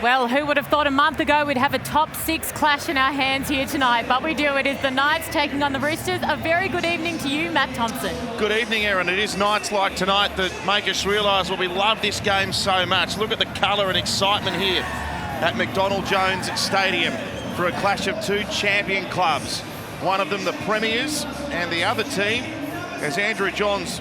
Well, who would have thought a month ago we'd have a top 6 clash in our hands here tonight, but we do. It is the Knights taking on the Roosters. A very good evening to you, Matt Thompson. Good evening, Erin. It is nights like tonight that make us realise we love this game so much. Look at the colour and excitement here at McDonald Jones Stadium for a clash of two champion clubs. One of them the Premiers, and the other team, as Andrew Johns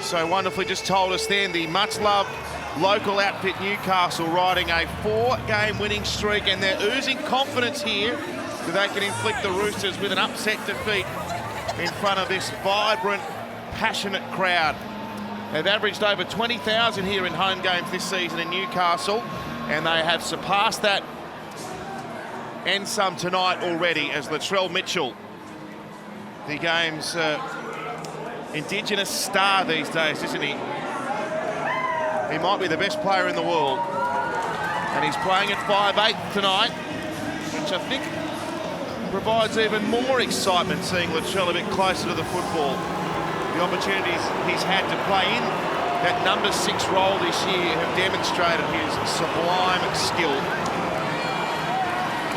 so wonderfully just told us then, the much-loved local outfit Newcastle, riding a 4-game winning streak, and they're oozing confidence here that they can inflict the Roosters with an upset defeat in front of this vibrant, passionate crowd. They've averaged over 20,000 here in home games this season in Newcastle, and they have surpassed that and some tonight already, as Latrell Mitchell, the game's Indigenous star these days, isn't he? He might be the best player in the world, and he's playing at 5'8" tonight, which I think provides even more excitement, seeing Latrell a bit closer to the football. The opportunities he's had to play in that number 6 role this year have demonstrated his sublime skill.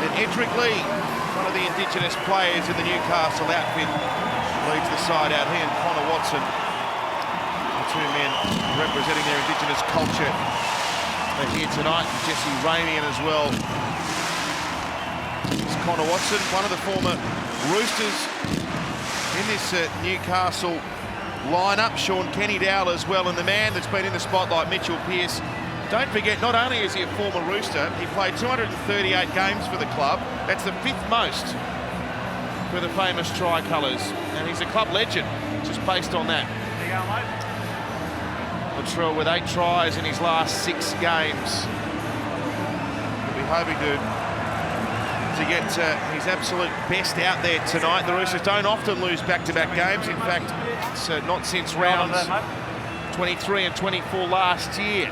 And Edric Lee, one of the Indigenous players in the Newcastle outfit, leads the side out. He and Connor Watson, the two men representing their Indigenous culture, are here tonight. Jesse Ramian as well. It's Connor Watson, one of the former Roosters in this Newcastle lineup. Sean Kenny Dowell as well, and the man that's been in the spotlight, Mitchell Pearce. Don't forget, not only is he a former Rooster, he played 238 games for the club. That's the 5th most for the famous tricolours, and he's a club legend, just based on that. Latrell with 8 tries in his last 6 games. He'll be hoping to get his absolute best out there tonight. The Roosters don't often lose back-to-back games. In fact, it's not since rounds 23 and 24 last year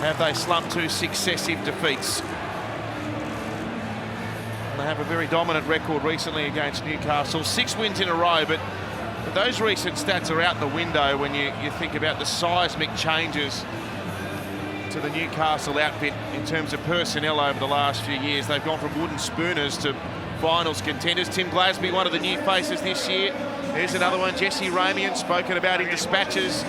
have they slumped 2 successive defeats. They have a very dominant record recently against Newcastle. 6 wins in a row, but those recent stats are out the window when you think about the seismic changes to the Newcastle outfit in terms of personnel over the last few years. They've gone from wooden spooners to finals contenders. Tim Glasby, one of the new faces this year. There's another one, Jesse Ramian, spoken about in dispatches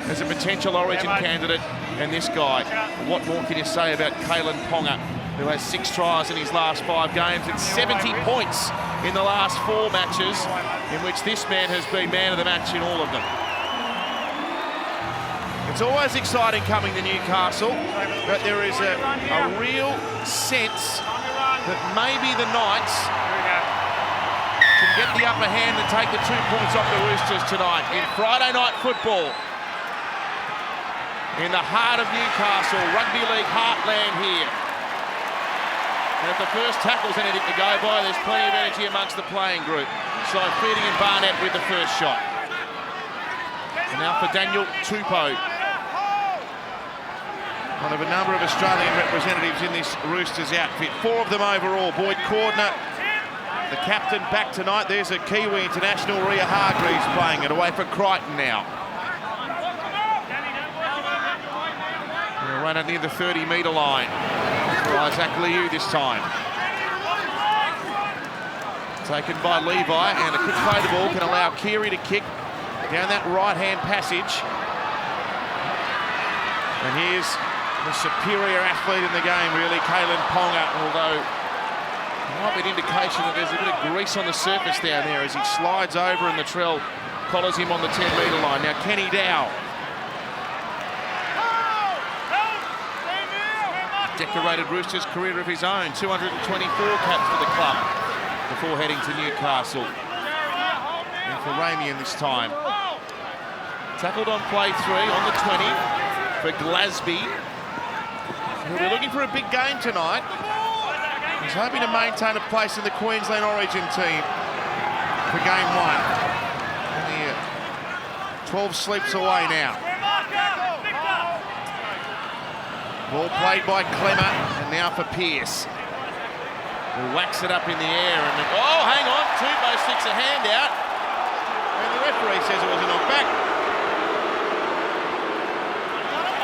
as a potential Origin candidate. And this guy, what more can you say about Kalen Ponga, who has 6 tries in his last 5 games and 70 points in the last 4 matches, in which this man has been man of the match in all of them. It's always exciting coming to Newcastle, but there is a real sense that maybe the Knights can get the upper hand and take the 2 points off the Roosters tonight in Friday night football. In the heart of Newcastle, Rugby League heartland here. And if the first tackle's anything to go by, there's plenty of energy amongst the playing group. So Feeding and Barnett with the first shot. And now for Daniel Tupou, one of a number of Australian representatives in this Roosters outfit. 4 of them overall. Boyd Cordner, the captain, back tonight. There's a Kiwi international, Rhea Hargreaves, playing it away for Crichton now. Run near the 30-metre line for Isaac Liu this time. Taken by Levi, and a quick play the ball can allow Keary to kick down that right-hand passage. And here's the superior athlete in the game, really, Kalen Ponga, although there might be an indication that there's a bit of grease on the surface down there as he slides over and Latrell collars him on the 10-metre line. Now Kenny Dowell, decorated Roosters career of his own, 224 caps for the club before heading to Newcastle. And for Ramian this time. Tackled on play 3 on the 20 for Glasby. He'll be looking for a big game tonight. He's hoping to maintain a place in the Queensland Origin team for game 1. And 12 sleeps away now. Ball played by Clemmer, and now for Pearce, who whacks it up in the air, and oh, hang on, Tupou sticks a hand out, and the referee says it was a knockback.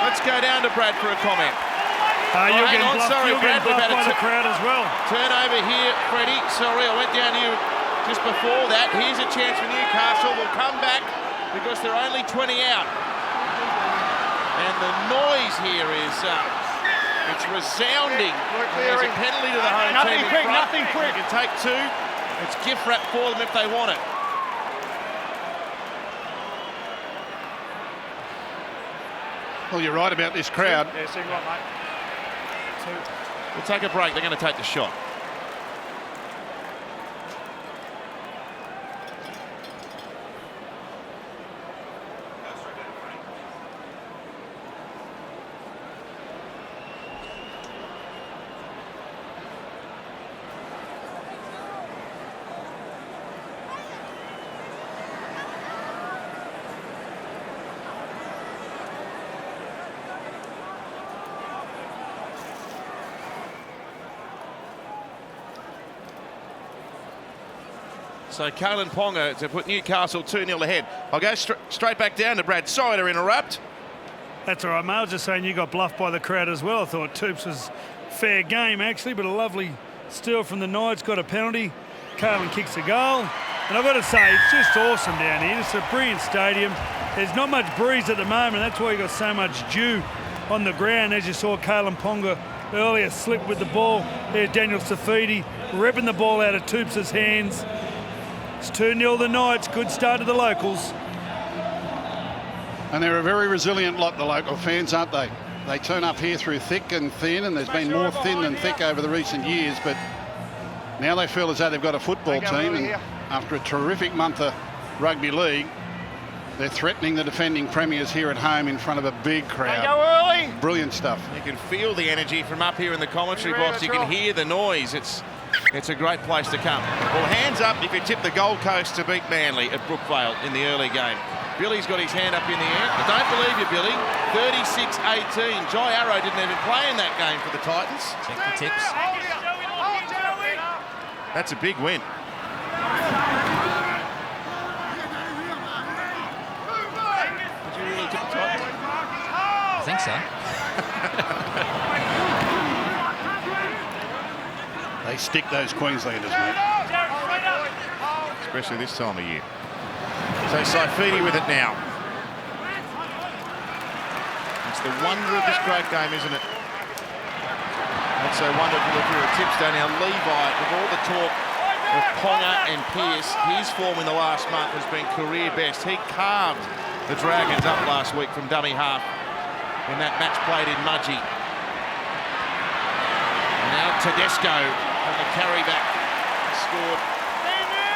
Let's go down to Brad for a comment. You're hang getting on, bluffed, sorry, you're Brad, getting we've had bluffed a by the crowd as well. turnover here, Freddie. Sorry, I went down here just before that. Here's a chance for Newcastle. We'll come back because they're only 20 out. And the noise here is, it's resounding. There's a penalty to the home team in front. Nothing quick. They can take two. It's gift wrap for them if they want it. Well, you're right about this crowd. Yeah, so right, mate. Two. We'll take a break. They're going to take the shot. So Kalen Ponga to put Newcastle 2-0 ahead. I'll go straight back down to Brad. Sorry to interrupt. That's all right, mate. I was just saying you got bluffed by the crowd as well. I thought Toops was fair game, actually, but a lovely steal from the Knights. Got a penalty. Carlin kicks a goal. And I've got to say, it's just awesome down here. It's a brilliant stadium. There's not much breeze at the moment. That's why you got so much dew on the ground. As you saw Kalen Ponga earlier slip with the ball. There's Daniel Safidi ripping the ball out of Toops' hands. It's 2-0 the Knights. Good start to the locals. And they're a very resilient lot, the local fans, aren't they? They turn up here through thick and thin, and there's been more thin than thick over the recent years, but now they feel as though they've got a football team, and after a terrific month of rugby league, they're threatening the defending premiers here at home in front of a big crowd. Brilliant stuff. You can feel the energy from up here in the commentary box. You can hear the noise. It's a great place to come. Well, hands up if you tip the Gold Coast to beat Manly at Brookvale in the early game. Billy's got his hand up in the air. I don't believe you, Billy. 36-18. Jai Arrow didn't even play in that game for the Titans. Check the tips. That's a big win. Did you really tip the Titans? I think so. They stick those Queenslanders, mate. Especially this time of year. So Saifidi with it now. It's the wonder of this great game, isn't it? Not so wonderful if you're a tipster. Now Levi, with all the talk of Ponga and Pearce, his form in the last month has been career best. He carved the Dragons up last week from dummy half in that match played in Mudgee. And now Tedesco on the carry back. He scored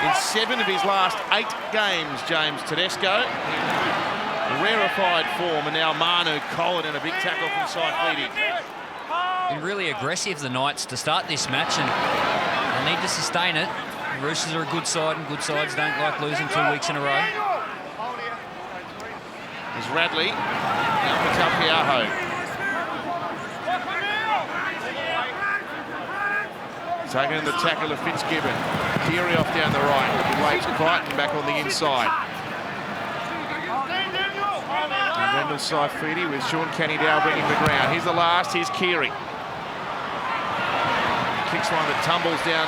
in 7 of his last 8 games, James Tedesco. Rarefied form, and now Manu Colin in a big tackle from Saifidi. Been really aggressive, the Knights, to start this match, and they need to sustain it. The Roosters are a good side, and good sides don't like losing 2 weeks in a row. There's Radley. Now for Tapiaho. Taking in the tackle of Fitzgibbon. Keary off down the right. He waves Crichton back on the inside. And Rendell Saifidi with Sean Kenny-Dow bringing the ground. Here's the last. Here's Keary. Kicks one that tumbles down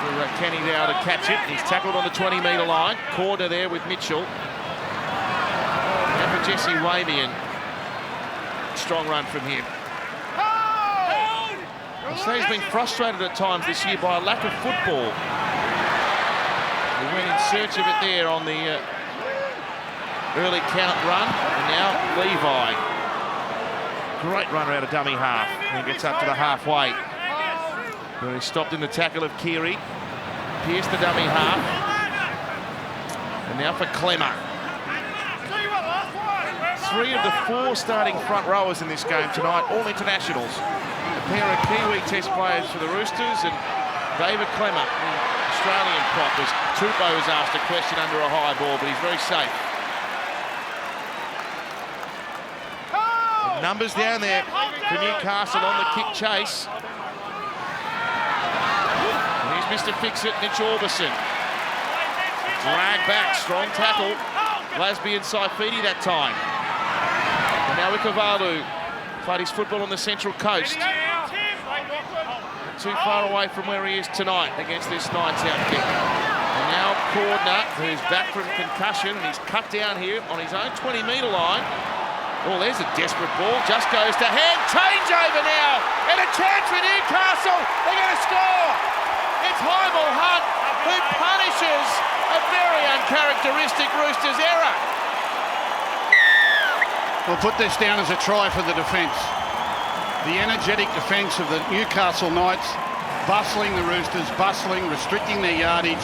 for Kenny-Dow to catch it. He's tackled on the 20-metre line. Corner there with Mitchell. And for Jesse Wamian. Strong run from him. I say he's been frustrated at times this year by a lack of football. He went in search of it there on the early count run, and now Levi. Great runner out of dummy half. And he gets up to the halfway. But he stopped in the tackle of Keary. Pierced the dummy half. And now for Clemmer. 3 of the 4 starting front rowers in this game tonight, all internationals. A pair of Kiwi test players for the Roosters, and David Clemmer, the Australian prop, as Tupou was asked a question under a high ball, but he's very safe. The numbers down there for Newcastle on the kick chase. And here's Mr. Fix-It, Mitch Orbison. Drag back, strong tackle. Glasby and Saifidi that time. And now Ikavalu Played his football on the Central Coast. Not too far away from where he is tonight against this Knights outfit. And now Cordner, who's back from concussion, and he's cut down here on his own 20-metre line. Oh, there's a desperate ball, just goes to hand. Changeover now, and a chance for Newcastle. They're going to score. It's Hymel Hunt who punishes a very uncharacteristic Roosters error. We'll put this down as a try for the defence. The energetic defence of the Newcastle Knights, bustling the Roosters, bustling, restricting their yardage,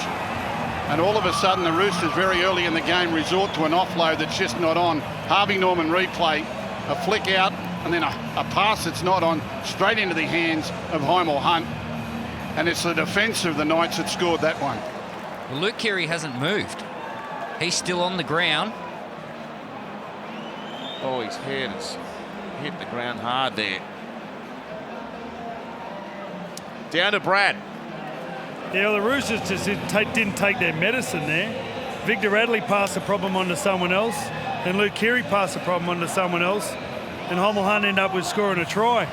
and all of a sudden the Roosters very early in the game resort to an offload that's just not on. Harvey Norman replay, a flick out, and then a pass that's not on, straight into the hands of Hymel Hunt. And it's the defence of the Knights that scored that one. Well, Luke Keary hasn't moved. He's still on the ground. Oh, his head has hit the ground hard there. Down to Brad. Yeah, well, the Roosters just didn't take their medicine there. Victor Radley passed the problem on to someone else, and Luke Keary passed the problem on to someone else, and Hymel Hunt ended up with scoring a try.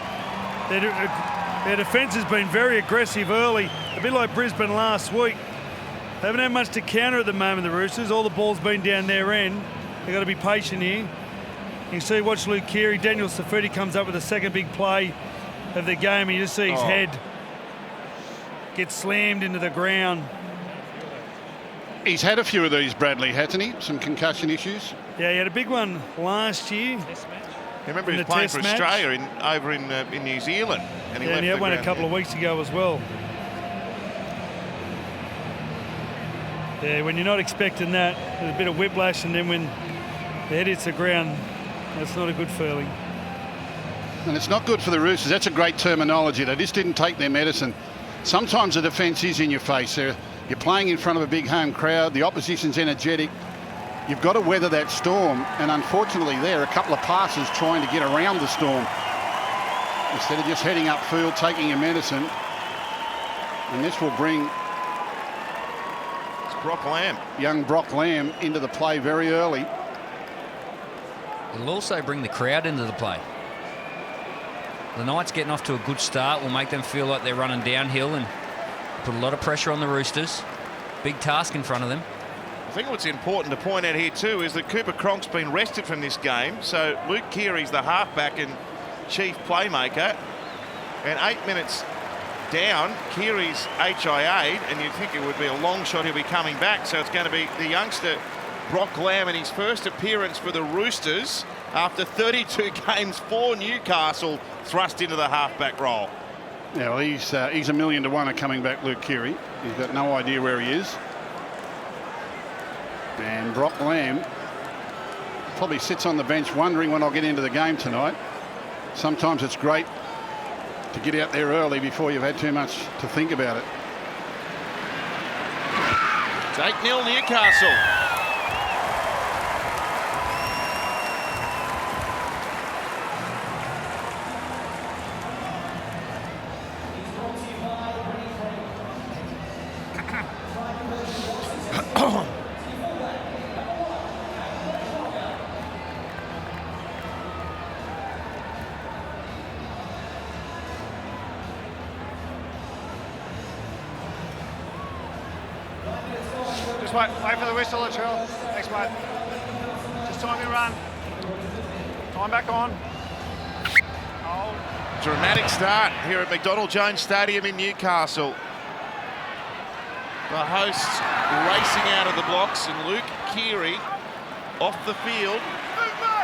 Their defence has been very aggressive early, a bit like Brisbane last week. They haven't had much to counter at the moment, the Roosters. All the ball's been down their end. They've got to be patient here. You can see, watch Luke Keary. Daniel Safidi comes up with the second big play of the game, and you just see his head get slammed into the ground. He's had a few of these, Bradley, hasn't he? Some concussion issues. Yeah, he had a big one last year. I remember he was playing for Australia over in New Zealand. And he had one a couple of weeks ago as well. Yeah, when you're not expecting that, there's a bit of whiplash, and then when the head hits the ground, that's not a good feeling. And it's not good for the Roosters. That's a great terminology. They just didn't take their medicine. Sometimes the defence is in your face. You're playing in front of a big home crowd. The opposition's energetic. You've got to weather that storm. And unfortunately there, a couple of passes trying to get around the storm instead of just heading upfield, taking your medicine. And this will bring Brock Lamb. Young Brock Lamb into the play very early. It'll also bring the crowd into the play. The Knights getting off to a good start will make them feel like they're running downhill and put a lot of pressure on the Roosters. Big task in front of them. I think what's important to point out here too is that Cooper Cronk's been rested from this game, so Luke Keary's the halfback and chief playmaker, and 8 minutes down, Keary's HIA'd, and you'd think it would be a long shot he'll be coming back, so it's going to be the youngster Brock Lamb in his first appearance for the Roosters after 32 games for Newcastle, thrust into the halfback role. Yeah, well, he's $1 million to 1 at coming back, Luke Keary. He's got no idea where he is. And Brock Lamb probably sits on the bench wondering when I'll get into the game tonight. Sometimes it's great to get out there early before you've had too much to think about it. It's 8-0 Newcastle. Wait for the whistle, Latrell. Thanks, mate. Just time to run. Time back on. Oh. Dramatic start here at McDonald Jones Stadium in Newcastle. The hosts racing out of the blocks, and Luke Keary off the field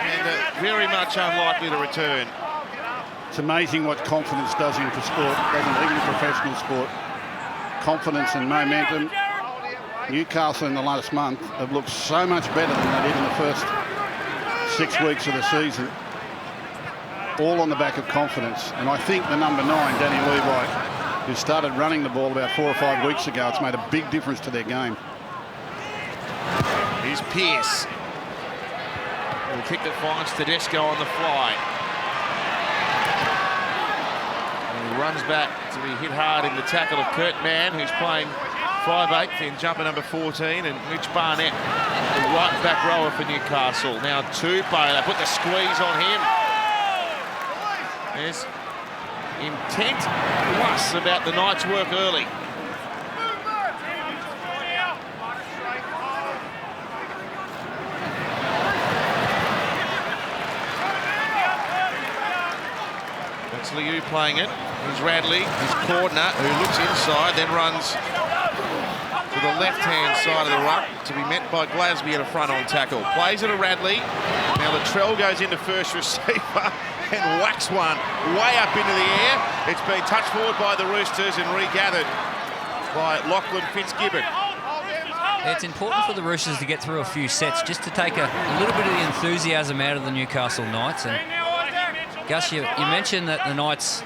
and very much unlikely to return. It's amazing what confidence does in sport, doesn't it? Even in professional sport. Confidence and momentum. Newcastle in the last month have looked so much better than they did in the first 6 weeks of the season. All on the back of confidence. And I think the number 9, Danny Levi, who started running the ball about 4 or 5 weeks ago, it's made a big difference to their game. Here's Pearce. The kick that finds Tedesco on the fly. And he runs back to be hit hard in the tackle of Kurt Mann, who's playing 5'8", then jumper number 14, and Mitch Barnett, the right back rower for Newcastle. Now Tupou, they put the squeeze on him. There's intent plus about the Knights' work early. That's Liu playing it. Here's Radley, his corner, who looks inside, then runs to the left-hand side of the ruck to be met by Glasby at a front-on tackle. Plays it to Radley. Now Latrell goes into first receiver and whacks one way up into the air. It's been touched forward by the Roosters and regathered by Lachlan Fitzgibbon. It's important for the Roosters to get through a few sets just to take a little bit of the enthusiasm out of the Newcastle Knights. And Gus, you mentioned that the Knights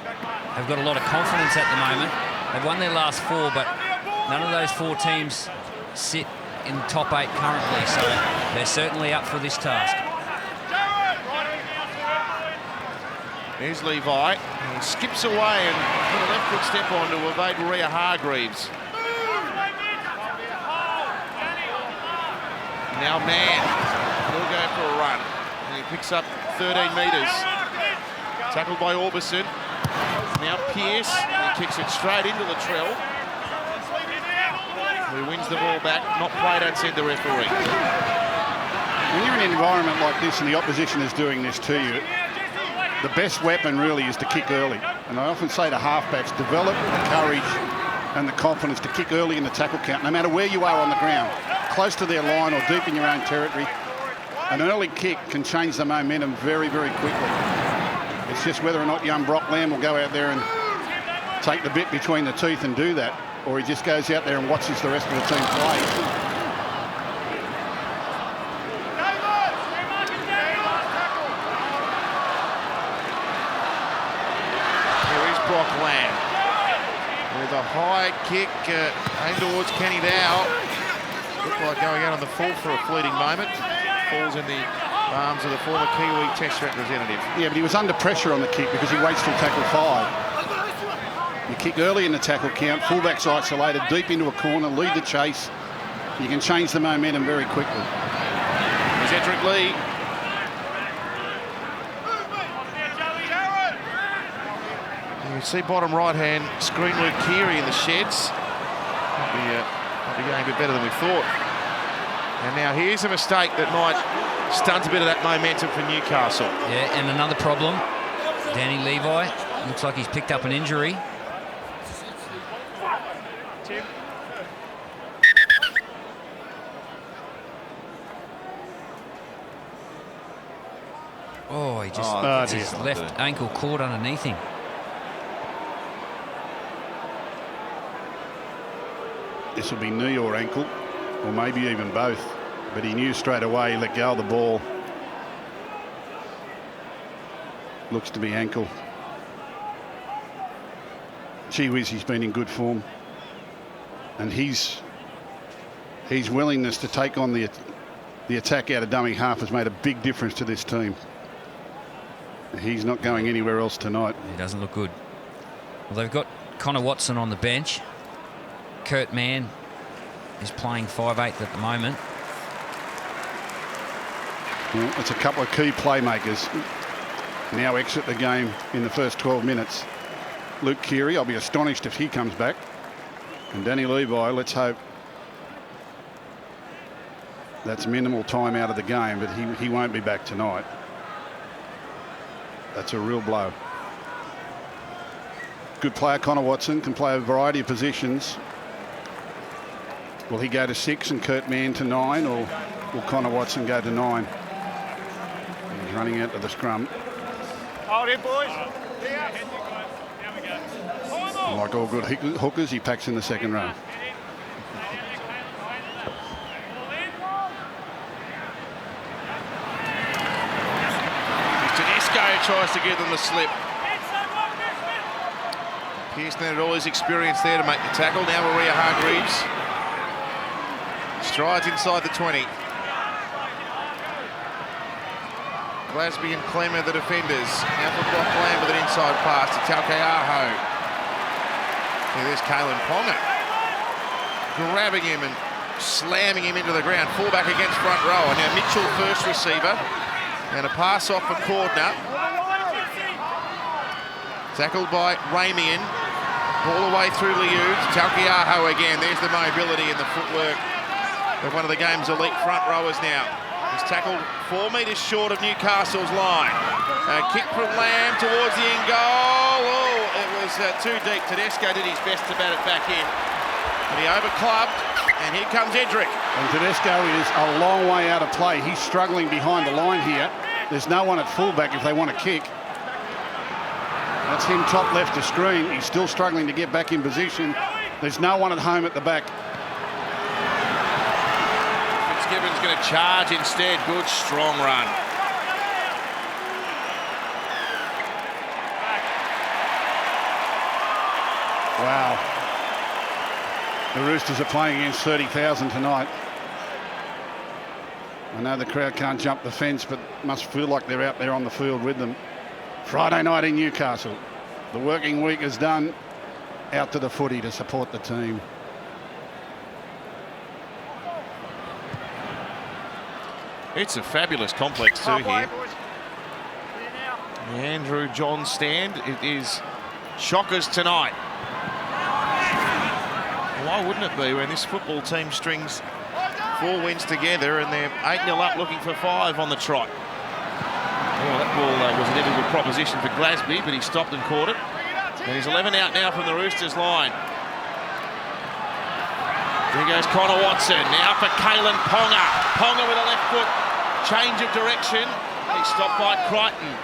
have got a lot of confidence at the moment. They've won their last 4, but none of those 4 teams sit in the top 8 currently, so they're certainly up for this task. Here's Levi. He skips away and put a left foot step on to evade Rhea Hargreaves. Now Mann will go for a run. And he picks up 13 metres. Tackled by Orbison. Now Pearce. He kicks it straight into Latrell, who wins the ball back. Not played out, said the referee. When you're in an environment like this and the opposition is doing this to you, the best weapon really is to kick early. And I often say to halfbacks, develop the courage and the confidence to kick early in the tackle count, no matter where you are on the ground, close to their line or deep in your own territory. An early kick can change the momentum very, very quickly. It's just whether or not young Brock Lamb will go out there and take the bit between the teeth and do that, or he just goes out there and watches the rest of the team play. Here is Brock Lamb with a high kick aimed towards Kenny Dow. Looked like going out on the full for a fleeting moment. Falls in the arms of the former Kiwi Test representative. Yeah, but he was under pressure on the kick because he waits till tackle 5. You kick early in the tackle count, fullback's isolated, deep into a corner, lead the chase. You can change the momentum very quickly. Here's Edric Lee. You see bottom right-hand screen Luke Keary in the sheds. Might be going a bit better than we thought. And now here's a mistake that might stunt a bit of that momentum for Newcastle. Yeah, and another problem, Danny Levi, looks like he's picked up an injury. Oh, he just his left ankle caught underneath him. This will be knee or ankle, or maybe even both. But he knew straight away, he let go of the ball. Looks to be ankle. Gee whiz, he's been in good form. And his willingness to take on the attack out of dummy half has made a big difference to this team. He's not going anywhere else tonight. He doesn't look good. Well, they've got Connor Watson on the bench. Kurt Mann is playing 5/8 at the moment. Well, it's a couple of key playmakers now exit the game in the first 12 minutes. Luke Keary, I'll be astonished if he comes back. And Danny Levi, let's hope that's minimal time out of the game, but he won't be back tonight. That's a real blow. Good player, Connor Watson, can play a variety of positions. Will he go to 6 and Kurt Mann to 9, or will Connor Watson go to 9? He's running out to the scrum. Hold it, boys. Like all good hookers, he packs in the second row. Tedesco tries to give them the slip. Pearson had all his experience there to make the tackle. Now Maria Hargreaves strides inside the 20. Glasby and Clemmer, the defenders. Now for Brock Lamb with an inside pass to Taukeaho. Here, there's Kalen Ponga. Grabbing him and slamming him into the ground. Fullback against front row. And now Mitchell first receiver. And a pass off for Cordner. Tackled by Ramian. All the way through Liu. Talkiaho again. There's the mobility and the footwork of one of the game's elite front rowers now. He's tackled 4 metres short of Newcastle's line. A kick from Lamb towards the end goal. Oh, it was too deep. Tedesco did his best to bat it back in. But he overclubbed, and here comes Edric. And Tedesco is a long way out of play. He's struggling behind the line here. There's no one at fullback if they want to kick. That's him top left of screen. He's still struggling to get back in position. There's no one at home at the back. Fitzgibbon's going to charge instead. Good, strong run. Wow. The Roosters are playing against 30,000 tonight. I know the crowd can't jump the fence, but must feel like they're out there on the field with them. Friday night in Newcastle. The working week is done. Out to the footy to support the team. It's a fabulous complex too here. The Andrew John stand. It is shockers tonight. Why wouldn't it be when this football team strings 4 wins together and they're 8-0 up looking for 5 on the trot? Well, that ball was a difficult proposition for Glasby, but he stopped and caught it. And he's 11 out now from the Roosters line. There goes Connor Watson. Now for Kalen Ponga. Ponga with a left foot change of direction. He's stopped by Crichton.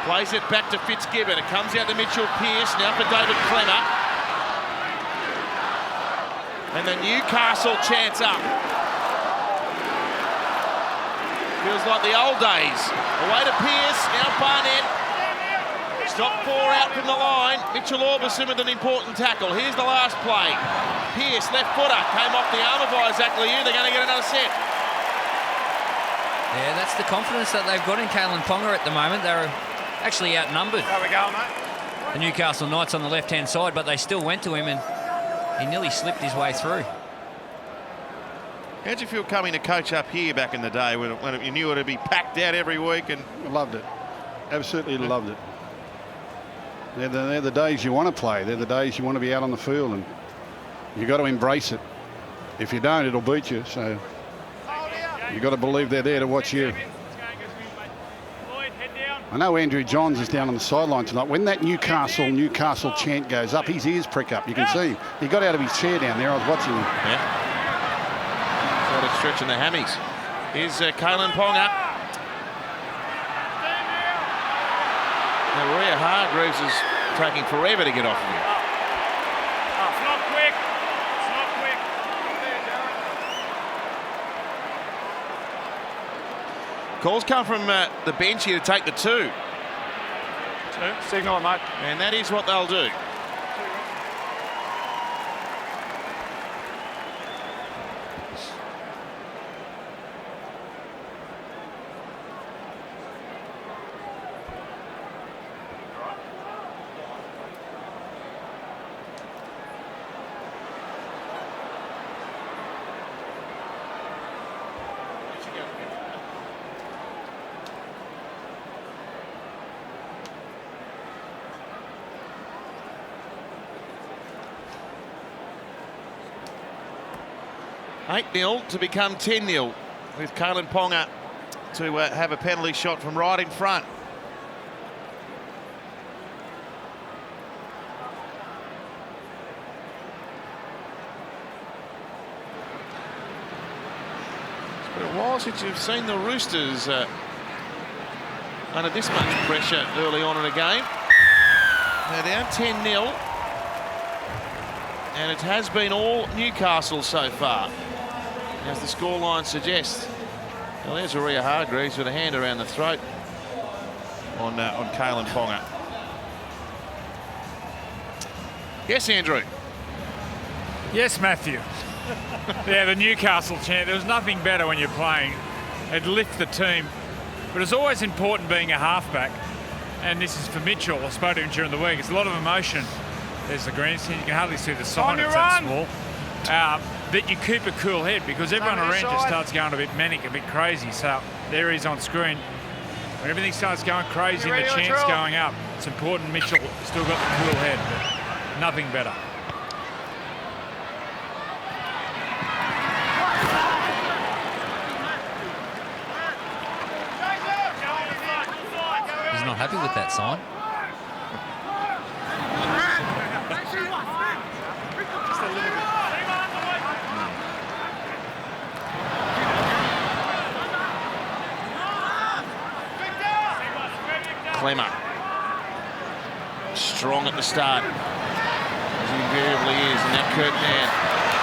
Plays it back to Fitzgibbon. It comes out to Mitchell Pearce. Now for David Clemmer. And the Newcastle chance up. Feels like the old days. Away to Pearce. Now Barnett. Stop 4 out from the line. Mitchell Orbison with an important tackle. Here's the last play. Pearce, left footer. Came off the arm of Isaac Liu. They're going to get another set. Yeah, that's the confidence that they've got in Kalen Ponga at the moment. They're actually outnumbered. There we go, mate. The Newcastle Knights on the left-hand side, but they still went to him and he nearly slipped his way through. How'd you feel coming to coach up here back in the day when you knew it would be packed out every week? And Loved it. Absolutely loved it. They're the days you want to play. They're the days you want to be out on the field, and you've got to embrace it. If you don't, it'll beat you. So you've got to believe they're there to watch you. I know Andrew Johns is down on the sideline tonight. When that Newcastle chant goes up, his ears prick up. You can see him. He got out of his chair down there. I was watching him. yeah, started stretching the hammies. Here's Kalen Ponga. Now, Rhea Hargreaves is taking forever to get off of him. It's not quick. It's not quick. Calls come from the bench here to take the 2. Signal it, mate. And that is what they'll do. $8-0 to become 10-0 with Kalen Ponga to have a penalty shot from right in front. It's been a while since you've seen the Roosters under this much pressure early on in a game. They're down 10-0. And it has been all Newcastle so far, as the scoreline suggests. Well, there's Rhea Hargreaves with a hand around the throat on Kalen Ponga. Yes, Andrew. Yes, Matthew. Yeah, the Newcastle chant. There was nothing better when you're playing. It lifts the team. But it's always important being a halfback. And this is for Mitchell. I spoke to him during the week. It's a lot of emotion. There's the grandstand. You can hardly see the sign. It's that small. That you keep a cool head, because everyone around you starts going a bit manic, a bit crazy. So there he is on screen. When everything starts going crazy and the chance going up, it's important Mitchell still got the cool head, but nothing better. He's not happy with that sign. Clemmer. Strong at the start, as he invariably is, and now Kurt Mann.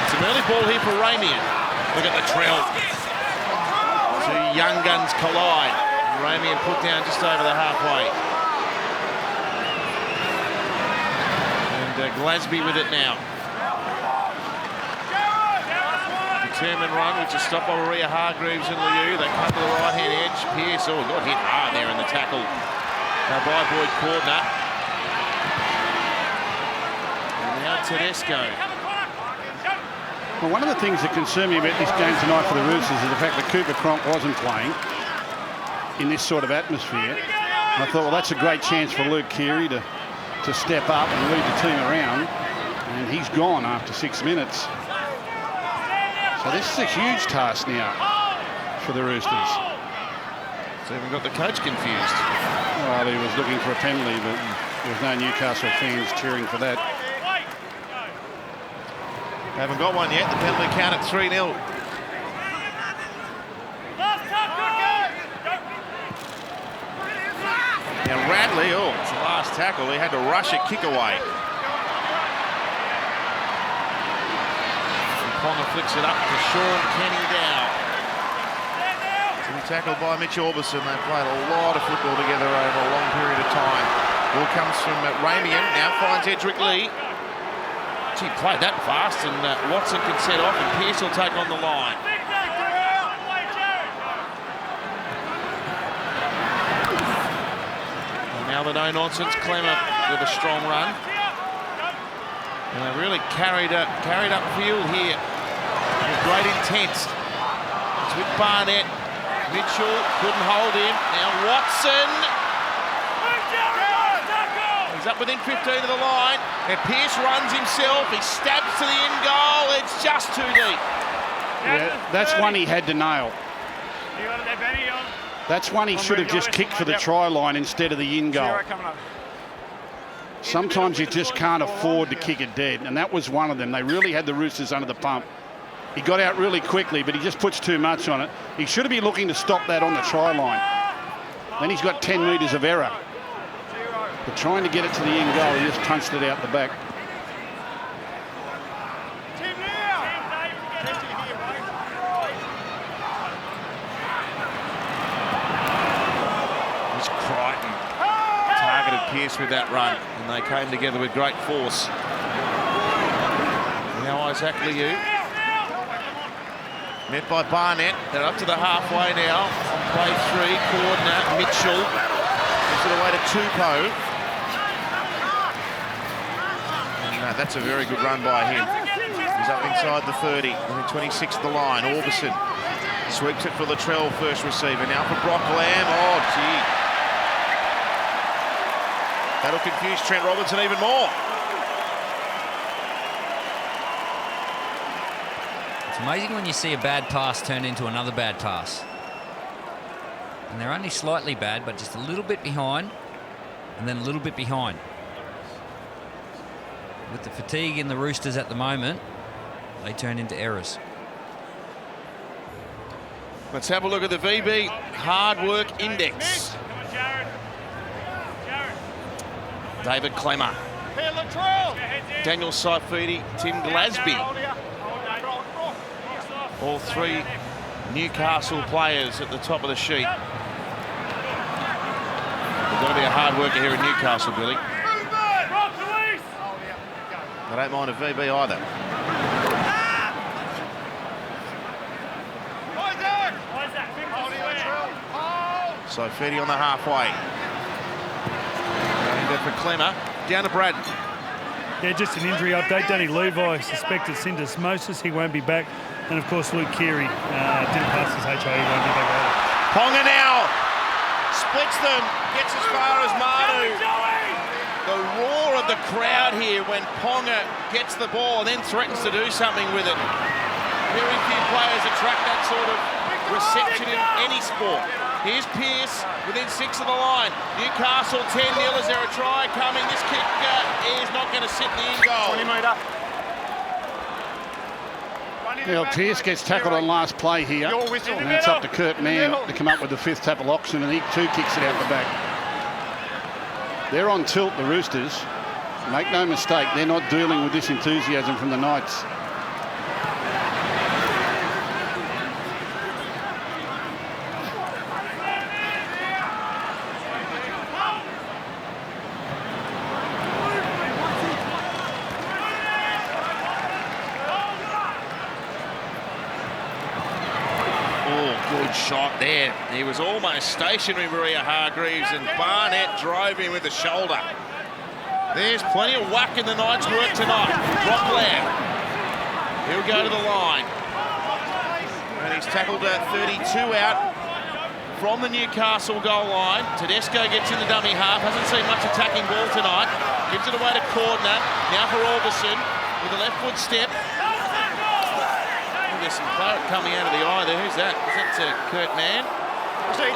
It's an early ball here for Ramian. Look at the trail. Two young guns collide. Ramian put down just over the halfway. And Glasby with it now. Determined run, which is stopped by Maria Hargreaves and Liu. They come to the right-hand edge. Pearce, oh, got hit hard there in the tackle by Boyd Cordner. And now Tedesco. Well, one of the things that concerned me about this game tonight for the Roosters is the fact that Cooper Cronk wasn't playing in this sort of atmosphere. And I thought, well, that's a great chance for Luke Keary to step up and lead the team around. And he's gone after 6 minutes. So this is a huge task now for the Roosters. So even got the coach confused. Well, he was looking for a penalty, but there was no Newcastle fans cheering for that. Haven't got one yet. The penalty count at 3-0. Now Radley, oh, it's the last tackle. He had to rush a kick away. And Ponga flicks it up to Sean Kenny Dow. To be tackled by Mitch Orbison. They played a lot of football together over a long period of time. Ball comes from Ramian, now finds Edric Lee. He played that fast, and Watson can set off, and Pearce will take on the line. And now the no-nonsense Clemmer with a strong run. And they really carried up field here with great intent. It's with Barnett. Mitchell couldn't hold him. Now Watson. He's up within 15 of the line. And Pearce runs himself. He stabs to the end goal. It's just too deep. Yeah, that's one he had to nail. That's one he should have just kicked for the try line instead of the in goal. Sometimes you just can't afford to kick it dead, and that was one of them. They really had the Roosters under the pump. He got out really quickly, but he just puts too much on it. He should have been looking to stop that on the try line. Then he's got 10 metres of error. But trying to get it to the end goal, he just punched it out the back. It's Crichton. Targeted Pearce with that run, and they came together with great force. Now Isaac Liu. Met by Barnett. They're up to the halfway now. On play 3, Cordner, Mitchell. Gives it away to Tupou. And that's a very good run by him. He's up inside the 30, within 26 of the line. Orbison sweeps it for Latrell, first receiver. Now for Brock Lamb. Oh, gee. That'll confuse Trent Robinson even more. It's amazing when you see a bad pass turn into another bad pass. And they're only slightly bad, but just a little bit behind, and then a little bit behind. With the fatigue in the Roosters at the moment, they turn into errors. Let's have a look at the VB Hard Work Index. David Clemmer, Daniel Saifidi, Tim Glasby. All three Newcastle players at the top of the sheet. There's got to be a hard worker here in Newcastle, Billy. I don't mind a VB either. Saifidi on the halfway. And for Clemmer, down to Braddon. Yeah, just an injury update. Danny Levi suspected syndesmosis. He won't be back. And, of course, Luke Keary didn't pass his HIE. He won't be back either. Ponga now splits them, gets as far as Manu. The roar of the crowd here when Ponga gets the ball and then threatens to do something with it. Very few players attract that sort of reception in any sport. Here's Pearce within 6 of the line. Newcastle 10-0. Is there a try coming? This kick is not going to sit in the in goal. 20 metre. Now, Pearce gets tackled on last play here. And it's up to Kurt Mann to come up with the 5th tackle option, and he too kicks it out the back. They're on tilt, the Roosters. Make no mistake, they're not dealing with this enthusiasm from the Knights. Good shot there. He was almost stationary, Maria Hargreaves, and Barnett drove him with the shoulder. There's plenty of whack in the Knights' work tonight. Rockland. He'll go to the line. And he's tackled 32 out from the Newcastle goal line. Tedesco gets in the dummy half. Hasn't seen much attacking ball tonight. Gives it away to Cordner. Now for Orbison with a left foot step. There's some claret coming out of the eye there. Who's that? Is that Kurt Mann? Go.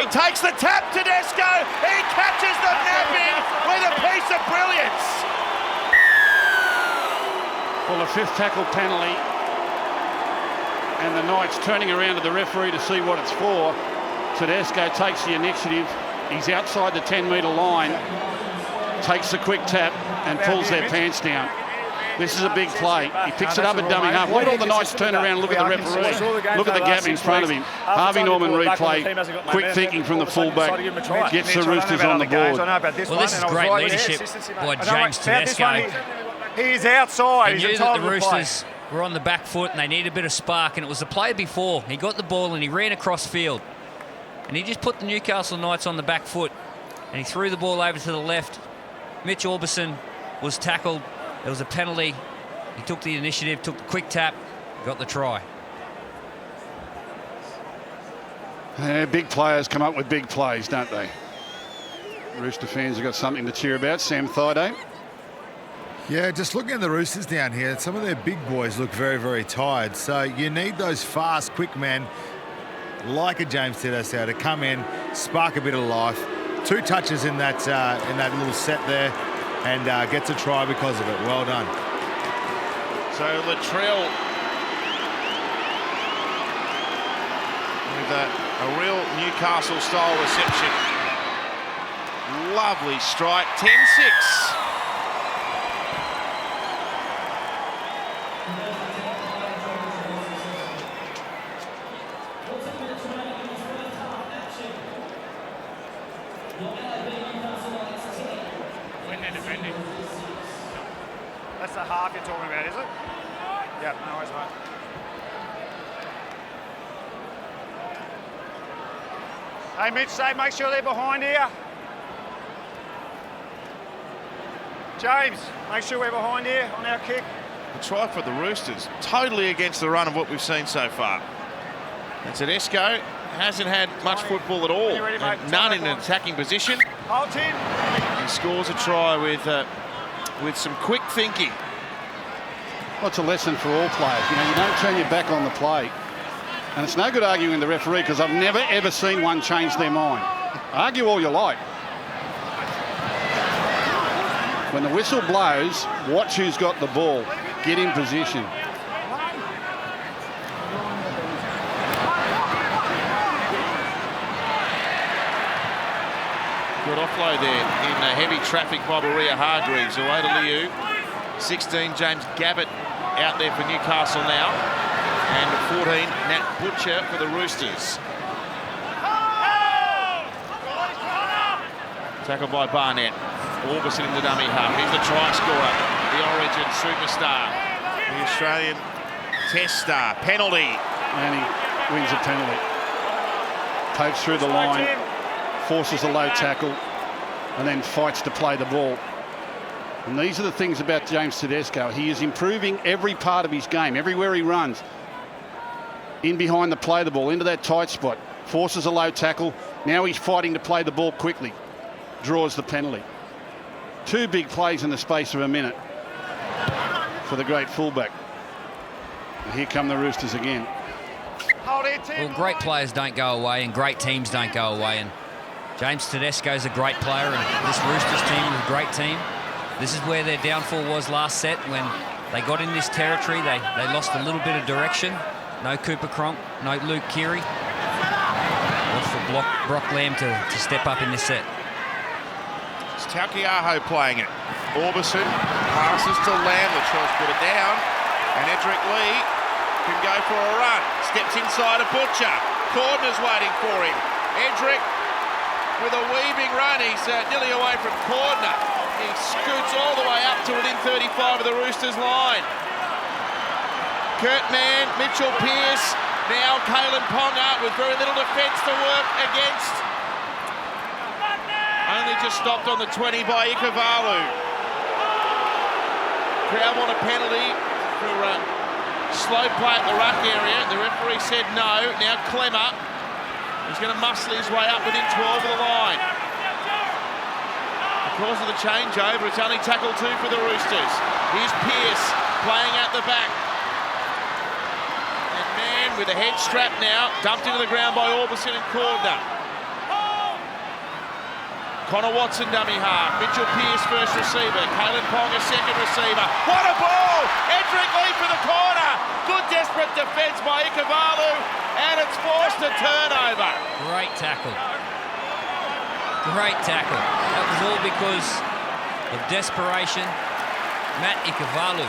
He takes the tap, Tedesco. He catches the napping with a piece of brilliance. Well, a 5th tackle penalty. And the Knights turning around to the referee to see what it's for. Tedesco takes the initiative. He's outside the 10-metre line. Takes the quick tap and pulls their pants down. This is a big play. He picks it up at dummy half. Wait till the Knights turn around and look at the referee. Look at the gap in front of him. Harvey Norman replay. Quick thinking from the fullback. Gets the Roosters on the board. Well, this is great leadership by James Tedesco. He's outside. He knew that the Roosters were on the back foot and they needed a bit of spark, and it was the play before. He got the ball and he ran across field. And he just put the Newcastle Knights on the back foot. And he threw the ball over to the left. Mitch Orbison was tackled. There was a penalty. He took the initiative, took the quick tap, got the try. Yeah, big players come up with big plays, don't they? Rooster fans have got something to cheer about. Sam Thaiday. Yeah, just looking at the Roosters down here, some of their big boys look very, very tired. So you need those fast, quick men like a James Tedesco to come in, spark a bit of life. 2 touches in that little set there. And gets a try because of it. Well done. So Latrell with a real Newcastle-style reception. Lovely strike, 10-6. That's the half you're talking about, is it? Yeah, no worries, mate. Hey, Mitch, say make sure they're behind here. James, make sure we're behind here on our kick. The try for the Roosters, totally against the run of what we've seen so far. And Tedesco hasn't had much football at all, and none in an attacking position. Hold 10. He scores a try with some quick thinking. Well, it's a lesson for all players. You know, you don't turn your back on the play. And it's no good arguing the referee, because I've never, ever seen one change their mind. Argue all you like. When the whistle blows, watch who's got the ball. Get in position. Good offload there in heavy traffic by Maria Hargreaves. Away to Liu. 16, James Gabbett out there for Newcastle now. And 14, Nat Butcher for the Roosters. Tackled by Barnett. Orbison in the dummy half. He's the try scorer. The Origin superstar. The Australian Test star. Penalty. And he wins a penalty. Pokes through the line. Forces a low tackle. And then fights to play the ball. And these are the things about James Tedesco. He is improving every part of his game. Everywhere he runs. In behind the play the ball. Into that tight spot. Forces a low tackle. Now he's fighting to play the ball quickly. Draws the penalty. 2 big plays in the space of a minute for the great fullback. And here come the Roosters again. Well, great players don't go away and great teams don't go away. And James Tedesco's a great player, and this Roosters team is a great team. This is where their downfall was last set when they got in this territory. They lost a little bit of direction. No Cooper Cronk, no Luke Keary. Watch for Brock Lamb to step up in this set. It's Taukeiaho playing it. Orbison passes to Lamb. Latrell's put it down. And Edric Lee can go for a run. Steps inside a Butcher. Cordner's waiting for him. Edric with a weaving run. He's nearly away from Cordner. He scoots all the way up to within 35 of the Roosters line. Kurt Mann, Mitchell Pearce, now Kalen Ponga with very little defence to work against. Only just stopped on the 20 by Ikavalu. Crowd want a penalty for slow play at the ruck area. The referee said no. Now Clemmer. He's going to muscle his way up within 12 of the line. Because of the changeover, it's only tackle 2 for the Roosters. Here's Pearce playing at the back. And Mann with a head strap now, dumped into the ground by Orbison and Cordner. Connor Watson dummy half. Mitchell Pearce first receiver. Kalen Ponga second receiver. What a ball! Edric Lee for the corner. Good desperate defence by Ikavalu, and it's forced a turnover. Great tackle. Great tackle. That was all because of desperation. Matt Ikavalu.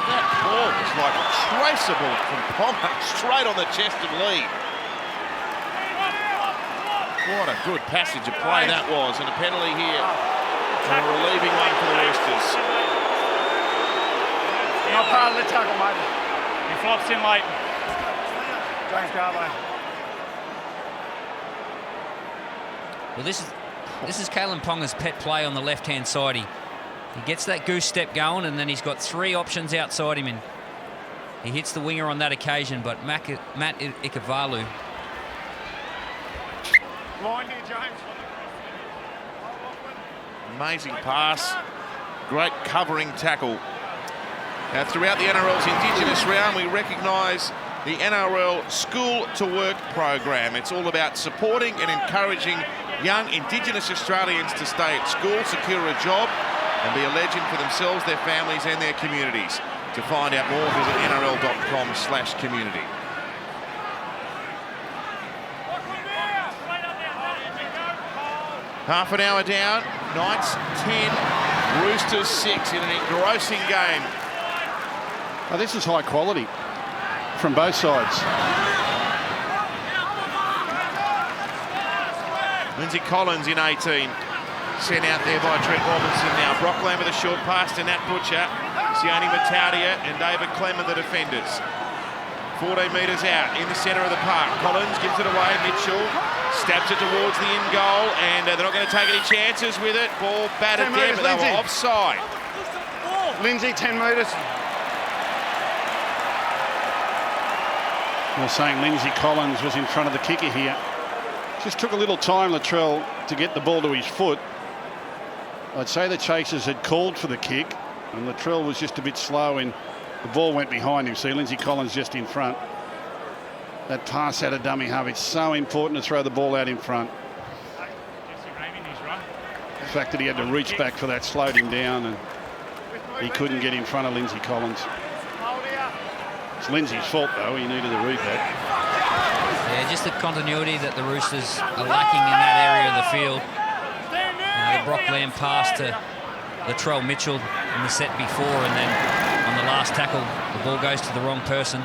That ball was like traceable from Ponga straight on the chest of Lee. What a good passage of play that was, and a penalty here. And a relieving one for the Roosters. Not part of the tackle, mate. He flops in late. James Garbo. Well, this is Kalen Ponga's pet play on the left-hand side. He gets that goose step going, and then he's got 3 options outside him, and he hits the winger on that occasion. But Matt Ikavalu. Line here, James. Amazing pass. Great covering tackle. Now, throughout the NRL's Indigenous round, we recognise the NRL School to Work program. It's all about supporting and encouraging young Indigenous Australians to stay at school, secure a job, and be a legend for themselves, their families, and their communities. To find out more, visit nrl.com/community. Half an hour down, Knights 10, Roosters 6 in an engrossing game. Oh, this is high quality from both sides. Lindsay Collins in 18, sent out there by Trent Robinson now. Brock Lamb with a short pass to Nat Butcher, Sione Mataudia and David Clemmer, the defenders. 14 metres out in the centre of the park. Collins gives it away, Mitchell stabs it towards the in goal, and they're not going to take any chances with it. Ball batted there, but they were offside. Lindsay, 10 metres. We're saying Lindsay Collins was in front of the kicker here. Just took a little time, Latrell, to get the ball to his foot. I'd say the chasers had called for the kick, and Latrell was just a bit slow, and the ball went behind him. See, Lindsay Collins just in front. That pass out of dummy half, it's so important to throw the ball out in front. The fact that he had to reach back for that slowed him down, and he couldn't get in front of Lindsay Collins. It's Lindsay's fault, though. He needed to read that. Yeah, just the continuity that the Roosters are lacking in that area of the field. The Brock Lamb pass to Latrell Mitchell in the set before, and then on the last tackle, the ball goes to the wrong person.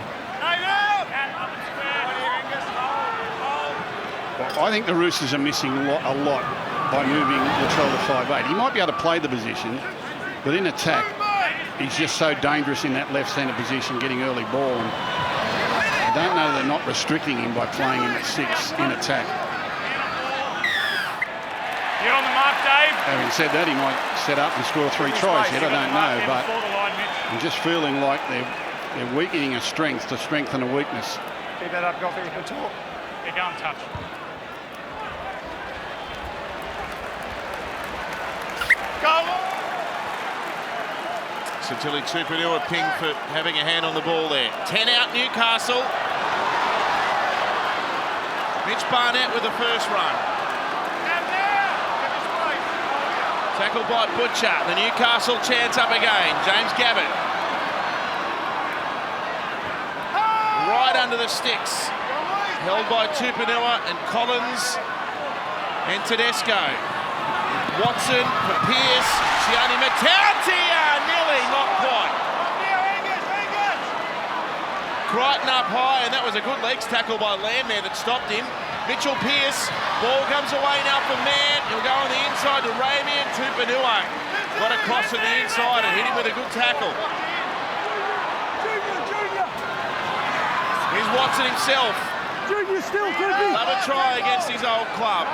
I think the Roosters are missing a lot by moving Latrell to 5'8". He might be able to play the position, but in attack, he's just so dangerous in that left centre position, getting early ball. And I don't know they're not restricting him by playing him at 6 in attack. You're on the mark, Dave. Having said that, he might set up and score 3 tries yet. I don't know, but I'm just feeling like they're weakening a strength to strengthen a weakness. Keep that up, Goffey. Good talk. Yeah, go and touch. Go! Santilli Tupanua ping for having a hand on the ball there. 10 out Newcastle. Mitch Barnett with the first run. Tackled by Butcher. The Newcastle chance up again. James Gabbett. Right under the sticks. Held by Tupanua and Collins and Tedesco. Watson for Pearce. Sione Matautia. Nearly, not quite. Crichton up high, and that was a good legs tackle by Lamb there that stopped him. Mitchell Pearce, ball comes away now from Mann. He'll go on the inside to Ramey and Tupanua. Got across to the inside and hit him with a good tackle. Here's Watson himself. Another try against his old club.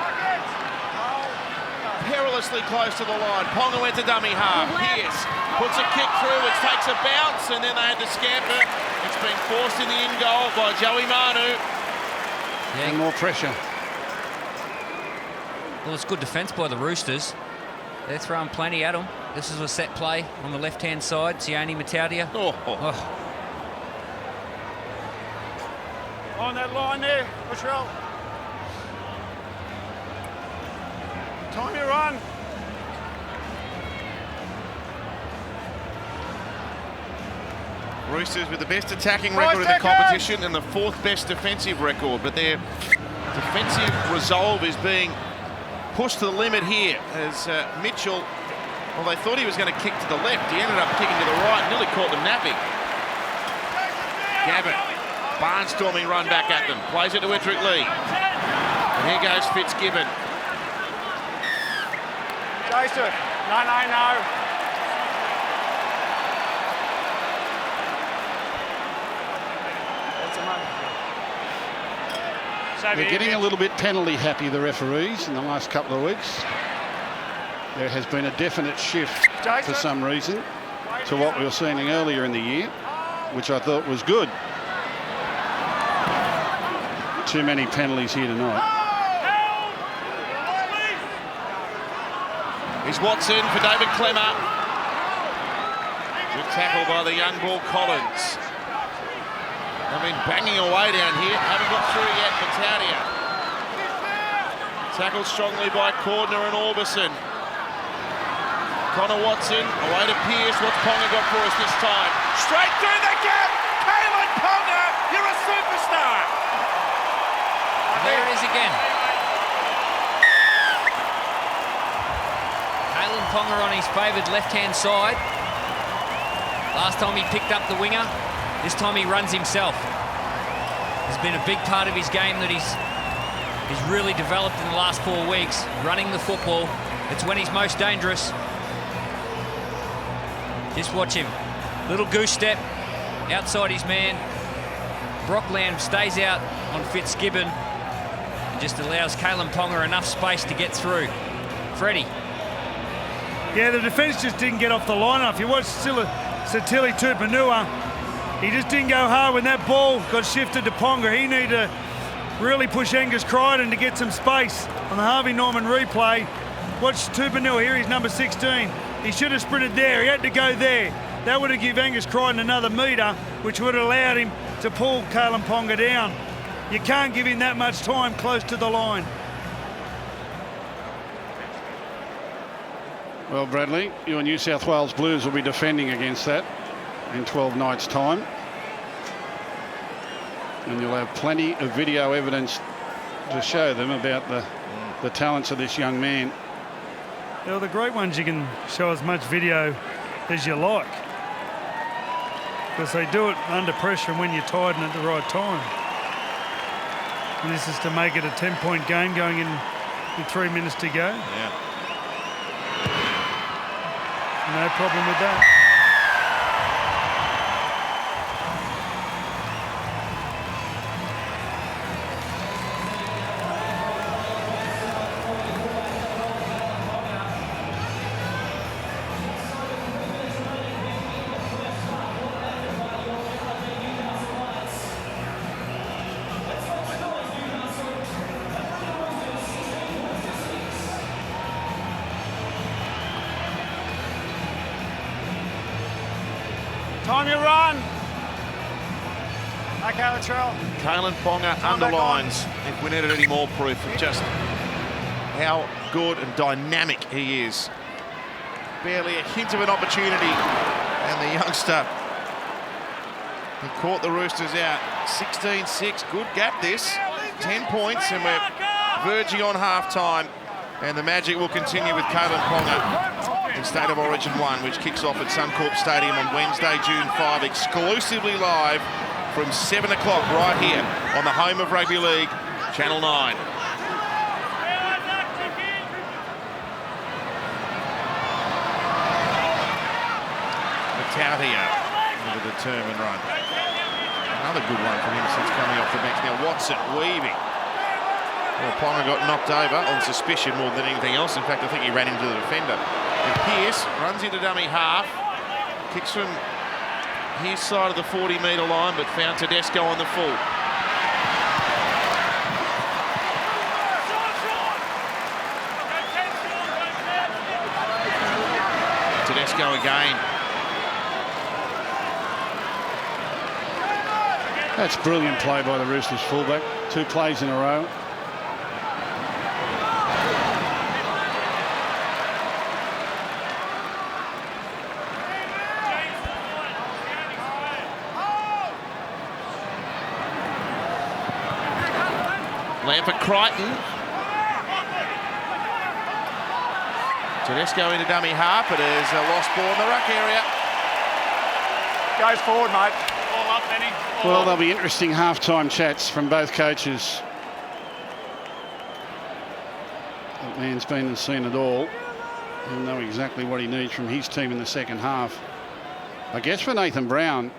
Perilously close to the line. Ponga went to dummy half. Pearce puts a kick through, which takes a bounce, and then they had to scamper. It's been forced in the in goal by Joey Manu. Yeah, more pressure. Well, it's good defence by the Roosters. They're throwing plenty at them. This is a set play on the left-hand side. Sione Matautia. Oh. On that line there, Latrell. Time you run. Roosters with the best attacking record in the competition and the 4th best defensive record, but their defensive resolve is being pushed to the limit here as Mitchell, well, they thought he was going to kick to the left. He ended up kicking to the right, nearly caught them napping. Gabbett, barnstorming run back at them, plays it to Edric Lee. And here goes Fitzgibbon. Jason, no. They're getting a little bit penalty happy, the referees, in the last couple of weeks. There has been a definite shift for some reason to what we were seeing earlier in the year, which I thought was good. Too many penalties here tonight. Here's Watson for David Clemmer. Good tackle by the young ball Collins. They've been banging away down here. Haven't got through yet, Matautia. Tackled strongly by Cordner and Orbison. Connor Watson away to Pearce. What's Ponga got for us this time? Straight through the gap! Kalyn Ponga, you're a superstar! There it is again. Kalyn Ponga on his favoured left-hand side. Last time he picked up the winger. This time he runs himself. It's been a big part of his game that he's really developed in the last 4 weeks. Running the football. It's when he's most dangerous. Just watch him. Little goose step outside his man. Brock Lamb stays out on Fitzgibbon and just allows Kalyn Ponga enough space to get through. Freddie. Yeah, the defence just didn't get off the line enough. You watch Santilli Tupanua. He just didn't go hard when that ball got shifted to Ponga. He needed to really push Angus Crichton to get some space on the Harvey Norman replay. Watch Tupanua here, he's number 16. He should have sprinted there, he had to go there. That would have given Angus Crichton another metre, which would have allowed him to pull Kalyn Ponga down. You can't give him that much time close to the line. Well, Bradley, your New South Wales Blues will be defending against that in 12 nights' time. And you'll have plenty of video evidence to show them about the talents of this young man. Well, the great ones you can show as much video as you like, because they do it under pressure and when you're tired and at the right time. And this is to make it a 10-point game going in with 3 minutes to go. Yeah. No problem with that. Time your run. Okay, Latrell. Kalen Ponga underlines, if we needed any more proof of just how good and dynamic he is. Barely a hint of an opportunity, and the youngster, he caught the Roosters out. 16-6, good gap this. 10 points, and we're verging on half-time. And the magic will continue with Kalen Ponga in State of Origin 1, which kicks off at Suncorp Stadium on Wednesday, June 5, exclusively live from 7 o'clock right here on the home of Rugby League, Channel 9. Matautia with a determined run. Another good one from him since coming off the bench. Now Watson weaving. Well, Ponga got knocked over on suspicion more than anything else. In fact, I think he ran into the defender. And Pearce runs into dummy half, kicks from his side of the 40-metre line, but found Tedesco on the full. Tedesco again. That's brilliant play by the Roosters fullback. 2 plays in a row. Lampert Crichton. Tedesco into dummy half. It is a lost ball in the ruck area. Goes forward, mate. All up, Benny. Well, there'll be interesting half-time chats from both coaches. That man's been and seen it all. He'll know exactly what he needs from his team in the second half. I guess for Nathan Brown,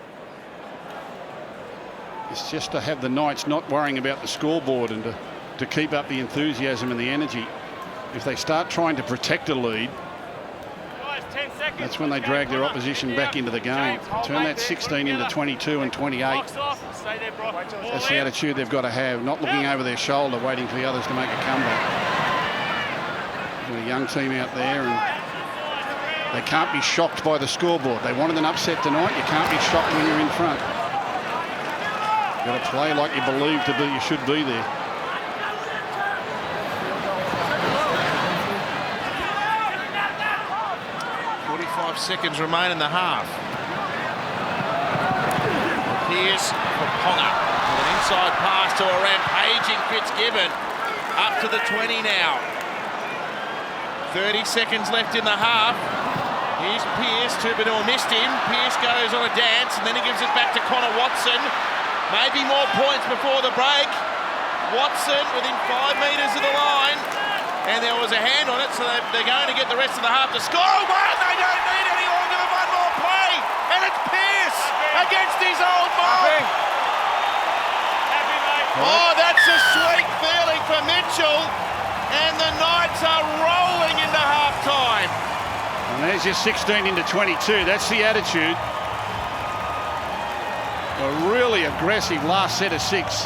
it's just to have the Knights not worrying about the scoreboard and to keep up the enthusiasm and the energy. If they start trying to protect a lead, that's when they drag their opposition back into the game. Turn that 16 into 22 and 28. That's the attitude they've got to have, not looking over their shoulder, waiting for the others to make a comeback. Got a young team out there, and they can't be shocked by the scoreboard. They wanted an upset tonight. You can't be shocked when you're in front. You've got to play like you believe you should be there. Seconds remain in the half. Pearce for Ponga. An inside pass to a rampaging Fitzgibbon. Up to the 20 now. 30 seconds left in the half. Here's Pearce. Tupinor missed him. Pearce goes on a dance, and then he gives it back to Connor Watson. Maybe more points before the break. Watson within 5 metres of the line. And there was a hand on it, so they're going to get the rest of the half to score. Oh, well, they don't need any longer than one more play. And it's Pearce against his old mob. Oh, that's a sweet feeling for Mitchell. And the Knights are rolling into half-time. And there's your 16 into 22. That's the attitude. A really aggressive last set of 6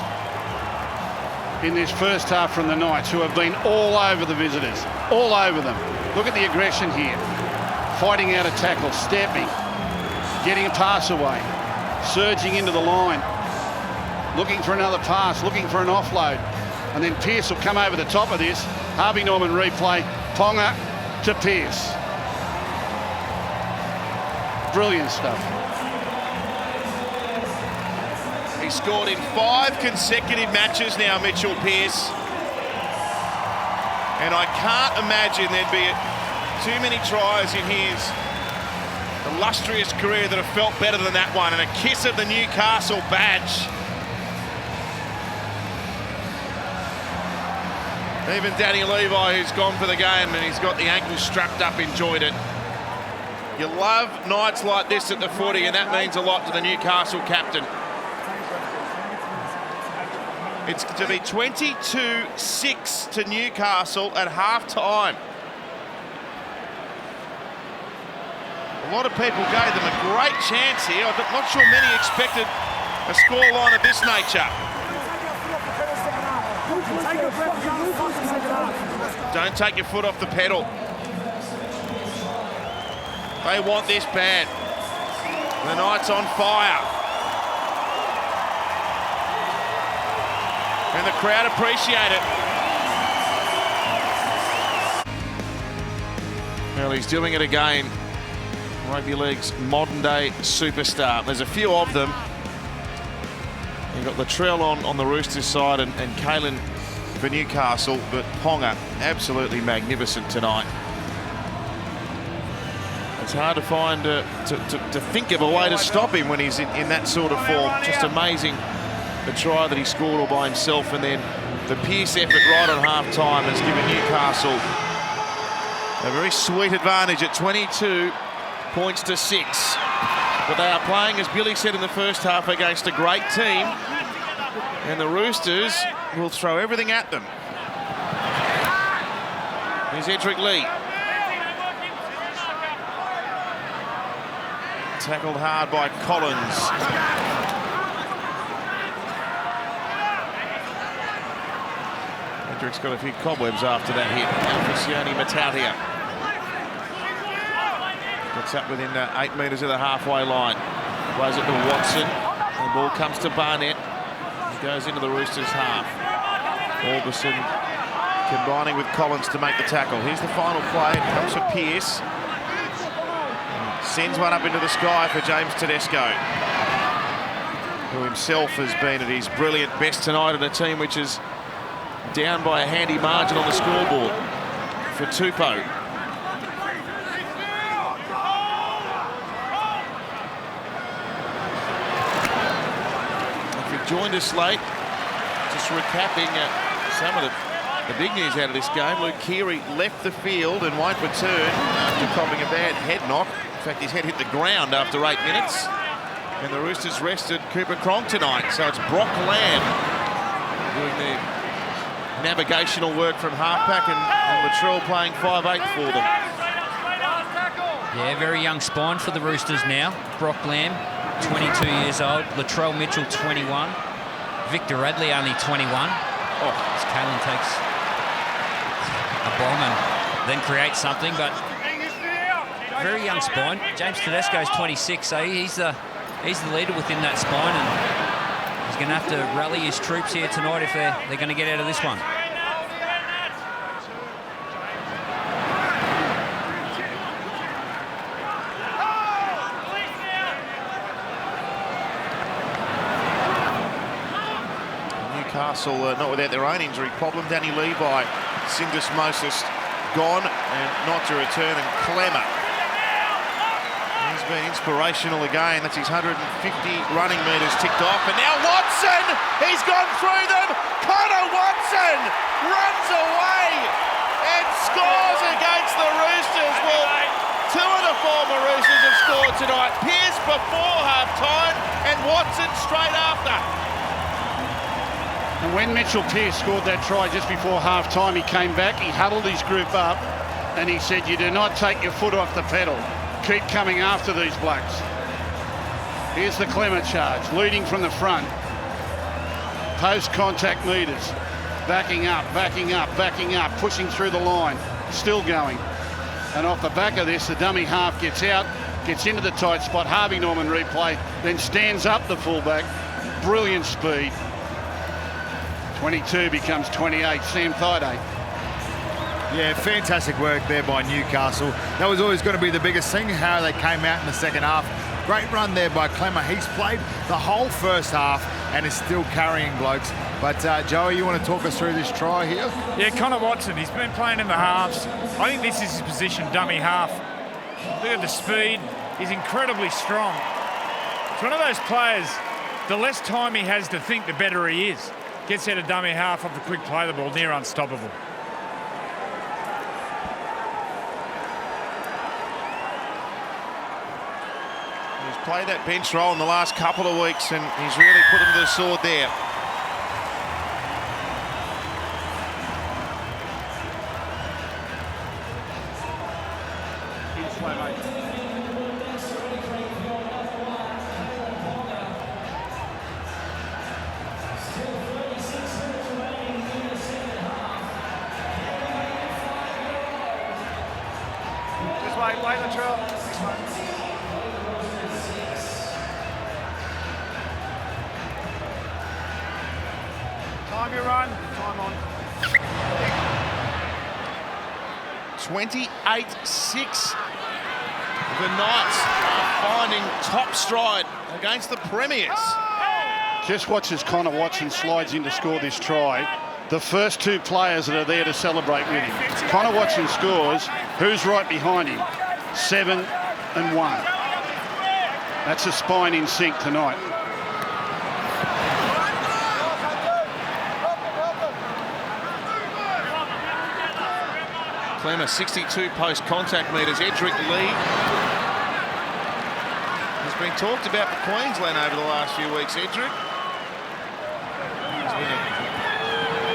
in this first half from the Knights, who have been all over the visitors, all over them. Look at the aggression here. Fighting out a tackle, stepping, getting a pass away, surging into the line, looking for another pass, looking for an offload. And then Pearce will come over the top of this. Harvey Norman replay, Ponga to Pearce. Brilliant stuff. He scored in 5 consecutive matches now, Mitchell Pearce. And I can't imagine there'd be too many tries in his illustrious career that have felt better than that one. And a kiss of the Newcastle badge. Even Danny Levi, who's gone for the game and he's got the ankle strapped up, enjoyed it. You love nights like this at the footy, and that means a lot to the Newcastle captain. It's to be 22-6 to Newcastle at half-time. A lot of people gave them a great chance here. I'm not sure many expected a scoreline of this nature. Don't take your foot off the pedal. They want this bad. The Knights on fire. And the crowd appreciate it. Well, he's doing it again. Rugby League's modern-day superstar. There's a few of them. You've got Latrell on the Roosters side and Kalen for Newcastle, but Ponga absolutely magnificent tonight. It's hard to find to think of a way to stop him when he's in that sort of form. Just amazing, the try that he scored all by himself, and then the Pearce effort right on half-time has given Newcastle a very sweet advantage at 22 points to 6. But they are playing, as Billy said in the first half, against a great team, and the Roosters will throw everything at them. Here's Edric Lee. Tackled hard by Collins. Edric's got a few cobwebs after that hit. Alfricioni Matautia gets up within 8 metres of the halfway line. Plays it to Watson. The ball comes to Barnett. He goes into the Roosters half. Orbison combining with Collins to make the tackle. Here's the final play. It comes for Pearce. Sends one up into the sky for James Tedesco, who himself has been at his brilliant best tonight in a team which is down by a handy margin on the scoreboard for Tupou. If you've joined us late, just recapping some of the big news out of this game. Luke Keary left the field and won't return after copping a bad head knock. In fact, his head hit the ground after 8 minutes. And the Roosters rested Cooper Cronk tonight. So it's Brock Lamb doing the navigational work from halfback, and Latrell playing 5'8" for them. Yeah, very young spine for the Roosters now. Brock Lamb, 22 years old. Latrell Mitchell, 21. Victor Radley, only 21. As Kalen takes a bomb and then creates something, but very young spine. James Tedesco's 26, so he's the leader within that spine, and he's going to have to rally his troops here tonight if they're going to get out of this one. Newcastle not without their own injury problem. Danny Levi, Syndesmosis gone, and not to return, and Clemmer. He's been inspirational again. That's his 150 running metres ticked off. And now Watson! He's gone through them! Connor Watson runs away and scores against the Roosters. Well, 2 of the former Roosters have scored tonight. Pearce before half-time and Watson straight after. And when Mitchell Pearce scored that try just before half-time, he came back, he huddled his group up, and he said, "You do not take your foot off the pedal. Keep coming after these blokes." Here's the Clemmer charge, leading from the front. Post-contact meters. Backing up, backing up, backing up, pushing through the line. Still going. And off the back of this, the dummy half gets out, gets into the tight spot. Harvey Norman replay, then stands up the fullback. Brilliant speed. 22 becomes 28. Sam Thaiday. Yeah, fantastic work there by Newcastle. That was always going to be the biggest thing, how they came out in the second half. Great run there by Clemmer. He's played the whole first half and is still carrying blokes. But Joey, you want to talk us through this try here? Yeah, Connor Watson, he's been playing in the halves. I think this is his position, dummy half. Look at the speed. He's incredibly strong. It's one of those players, the less time he has to think, the better he is. Gets out of dummy half off a quick play the ball, near unstoppable. He's played that bench role in the last couple of weeks, and he's really put him to the sword there. Wait, Latrell. Time your run. Time on. 28-6. The Knights are finding top stride against the Premiers. Just watch as Connor Watson slides in to score this try. The first two players that are there to celebrate with him. Connor Watson scores. Who's right behind him? 7 and 1. That's a spine in sync tonight. Clemmer, 62 post-contact metres. Edric Lee has been talked about for Queensland over the last few weeks. Edric.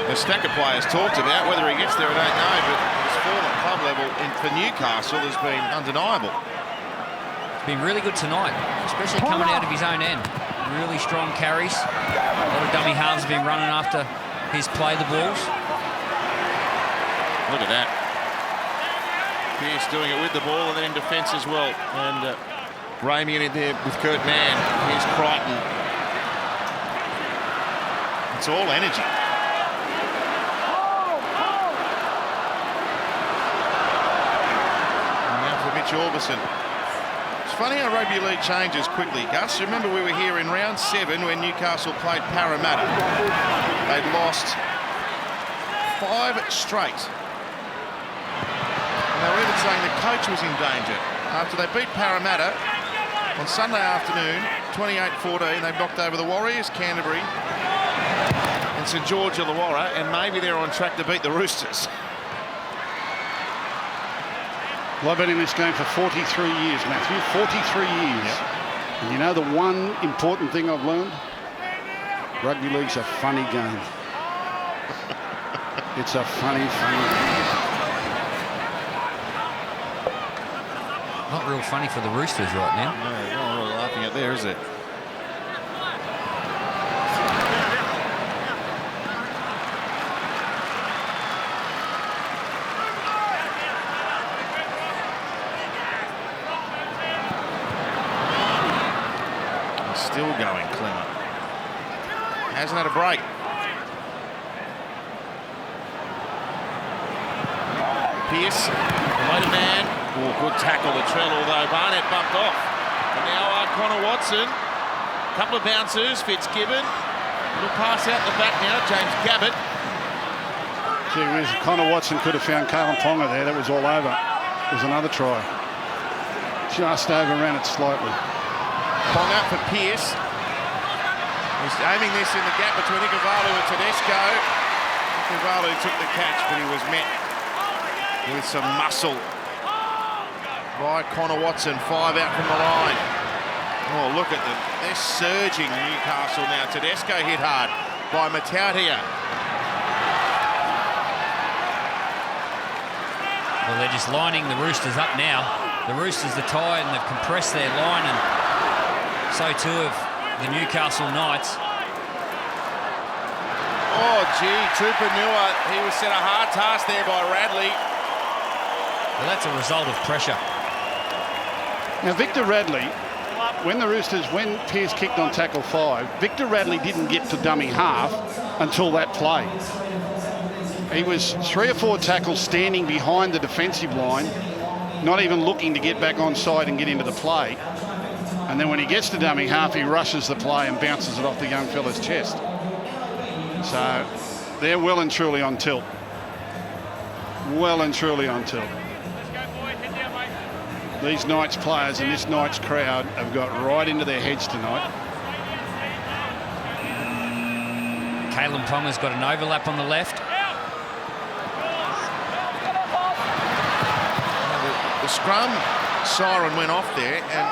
A stack of players talked about. Whether he gets there, I don't know, but his form at club level for Newcastle has been undeniable. It's been really good tonight, especially coming out of his own end. Really strong carries. A lot of dummy halves have been running after his play the balls. Look at that. Pearce doing it with the ball and then in defence as well. And Ramey in there with Kurt Mann. Here's Crichton. It's all energy. And now for Mitch Orbison. It's funny how rugby league changes quickly, Gus. Remember we were here in round 7 when Newcastle played Parramatta. They'd lost 5 straight. They were even saying the coach was in danger. After they beat Parramatta on Sunday afternoon, 28-14, they've knocked over the Warriors, Canterbury and St George Illawarra, and maybe they're on track to beat the Roosters. Well, I've been in this game for 43 years, Matthew. 43 years. Yep. And you know the one important thing I've learned? Rugby league's a funny game. It's a funny game. Not real funny for the Roosters right now. No, they're not really laughing at there, is it? Still going, Clemmer. Hasn't had a break. Pearce, loaded man. Oh, good tackle, the Trell, although Barnett bumped off. And now Connor Watson. Couple of bouncers, Fitzgibbon. Little pass out the back now, James Gabbett. Gee whiz, Connor Watson could have found Kalen Ponga there. That was all over. There's another try. Just overran it slightly. Ponga for Pearce. He's aiming this in the gap between Ikuvalu and Tedesco. Ikuvalu took the catch, but he was met with some muscle by Connor Watson. 5 out from the line. Oh, look at them. They're surging Newcastle now. Tedesco hit hard by Matautia. Well, they're just lining the Roosters up now. The Roosters are tired and they've compressed their line, and so too have the Newcastle Knights. Oh, gee, Tupanua. He was set a hard task there by Radley. Well, that's a result of pressure. Now, Victor Radley, when Pearce kicked on tackle 5, Victor Radley didn't get to dummy half until that play. He was 3 or 4 tackles standing behind the defensive line, not even looking to get back on side and get into the play. And then when he gets to dummy half, he rushes the play and bounces it off the young fella's chest. So they're well and truly on tilt. Well and truly on tilt. These Knights players and this Knights crowd have got right into their heads tonight. Kalen Ponga's got an overlap on the left. The scrum siren went off there, and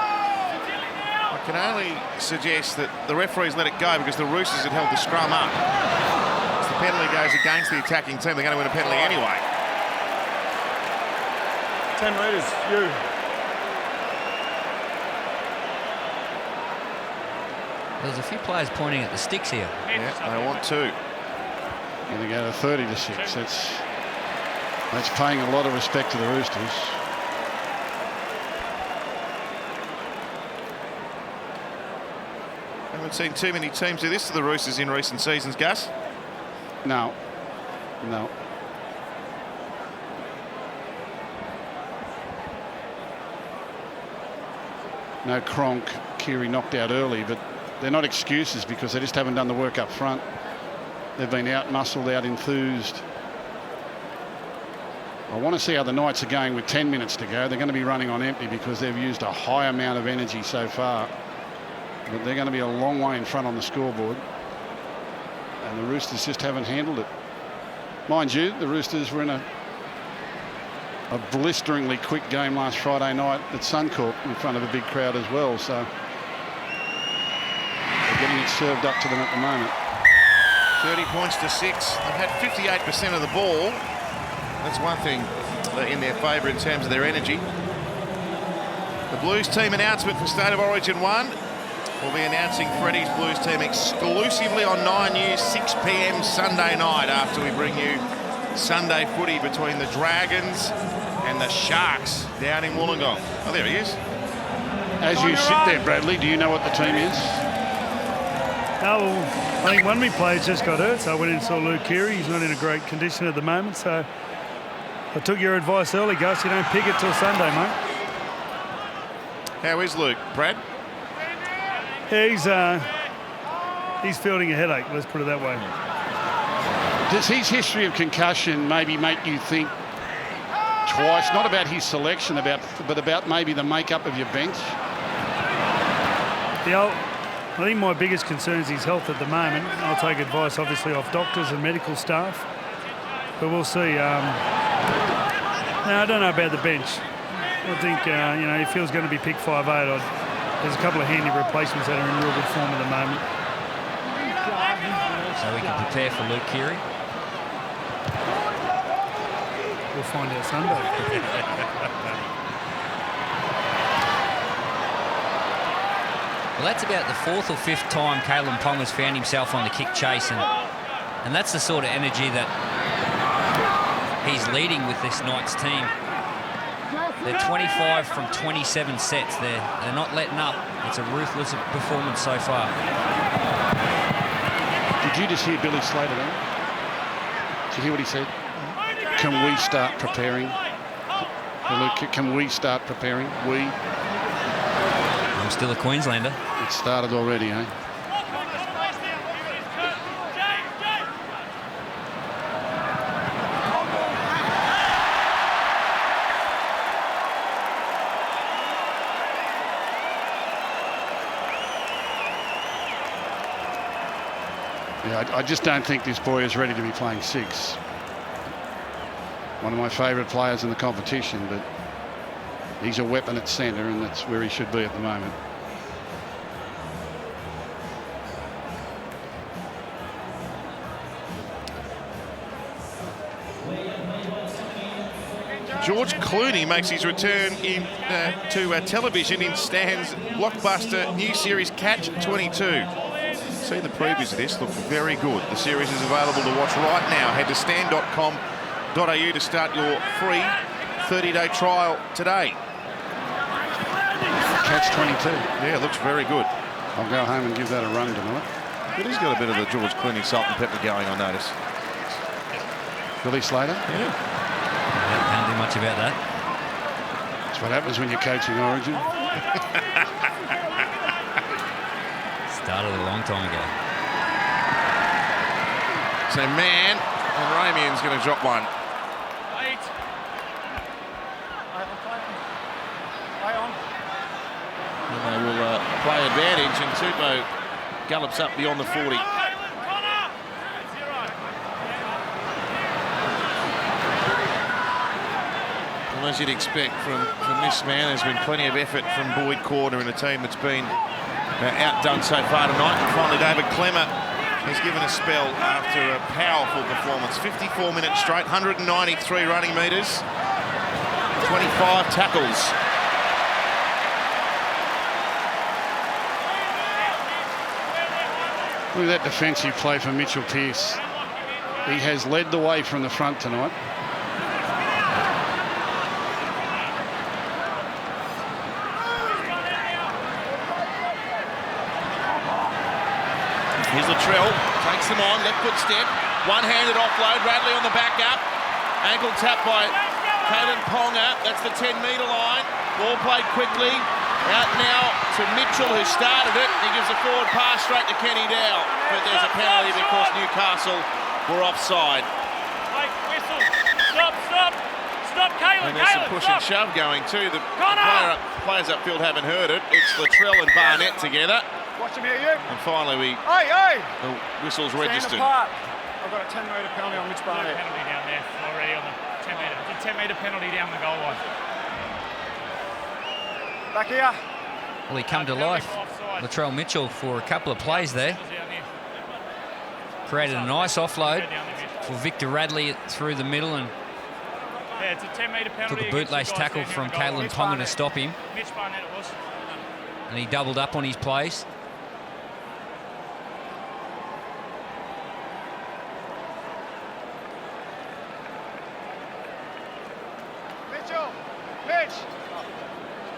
I can only suggest that the referees let it go because the Roosters had held the scrum up. As the penalty goes against the attacking team, they're going to win a penalty anyway. 10 metres, you. There's a few players pointing at the sticks here. Yeah, they want to. And they go to 30-6. That's paying a lot of respect to the Roosters. Haven't seen too many teams do this to the Roosters in recent seasons, Gus. No. No. No Cronk, Keary knocked out early, but they're not excuses because they just haven't done the work up front. They've been out-muscled, out-enthused. I want to see how the Knights are going with 10 minutes to go. They're going to be running on empty because they've used a high amount of energy so far. But they're going to be a long way in front on the scoreboard. And the Roosters just haven't handled it. Mind you, the Roosters were in a blisteringly quick game last Friday night at Suncorp in front of a big crowd as well. So they're getting it served up to them at the moment. 30 points to 6. They've had 58% of the ball. That's one thing in their favour in terms of their energy. The Blues team announcement for State of Origin 1. We'll be announcing Freddie's Blues team exclusively on 9 News, 6 p.m. Sunday night, after we bring you Sunday footy between the Dragons and the Sharks down in Wollongong. Oh, there he is. As you sit there, Bradley, do you know what the team is? Oh, well, I think one of my players just got hurt, so I went in and saw Luke Keary. He's not in a great condition at the moment, so I took your advice early, Gus. You don't pick it till Sunday, mate. How is Luke, Brad? Yeah, he's fielding a headache, let's put it that way. Does his history of concussion maybe make you think twice, not about his selection, but about maybe the makeup of your bench? I think my biggest concern is his health at the moment. I'll take advice, obviously, off doctors and medical staff, but we'll see. No, I don't know about the bench. I think, if Phil's going to be picked 5'8", there's a couple of handy replacements that are in real good form at the moment. So we can prepare for Luke Keary. We'll find out Sunday. Well, that's about the 4th or 5th time Kalen Pong has found himself on the kick chase, and that's the sort of energy that he's leading with this Knights team. They're 25 from 27 sets. They're not letting up. It's a ruthless performance so far. Did you just hear Billy Slater then? Did you hear what he said? Can we start preparing? Can we start preparing? We? I'm still a Queenslander. It started already, eh? Yeah, I just don't think this boy is ready to be playing 6. One of my favourite players in the competition, but he's a weapon at centre, and that's where he should be at the moment. George Clooney makes his return to television in Stan's blockbuster new series Catch 22. See the previews of this, look very good. The series is available to watch right now. Head to stan.com.au to start your free 30-day trial today. Catch 22. Yeah, looks very good. I'll go home and give that a run tonight. But he's got a bit of the George Clooney salt and pepper going, I notice. Billy Slater? Yeah. Can't do much about that. That's what happens when you're coaching Origin. Started a long time ago. So Man and Ramian's going to drop one. And they will play advantage, and Tupou gallops up beyond the 40. Well, as you'd expect from this man, there's been plenty of effort from Boyd Corner in a team that's been outdone so far tonight. And finally, David Clemmer has given a spell after a powerful performance. 54 minutes straight, 193 running metres, 25 tackles. Look at that defensive play for Mitchell Pearce. He has led the way from the front tonight. Here's Latrell, takes them on, left foot step. One-handed offload. Radley on the back up. Ankle tap by Kalen Ponga. That's the 10-metre line. Ball played quickly. Out now to Mitchell, who started it. He gives a forward pass straight to Kenny Dow. But there's a penalty because Newcastle were offside. Stop, Kalen. And there's some push and shove going too. The players upfield haven't heard it. It's Latrell and Barnett together. Watch him here, you. And finally the whistle's registered. I've got a 10-metre penalty on Mitch Barnett. Penalty down there already on the 10-metre. It's a 10-metre penalty down the goal line. Back here. Well, he come to life, Latrell Mitchell, for a couple of plays there. Created a nice offload for Victor Radley through the middle and it's a 10-metre penalty. took a bootlace tackle from Kalen Ponga to stop him. Mitch Barnett it was. And he doubled up on his plays. Mitch!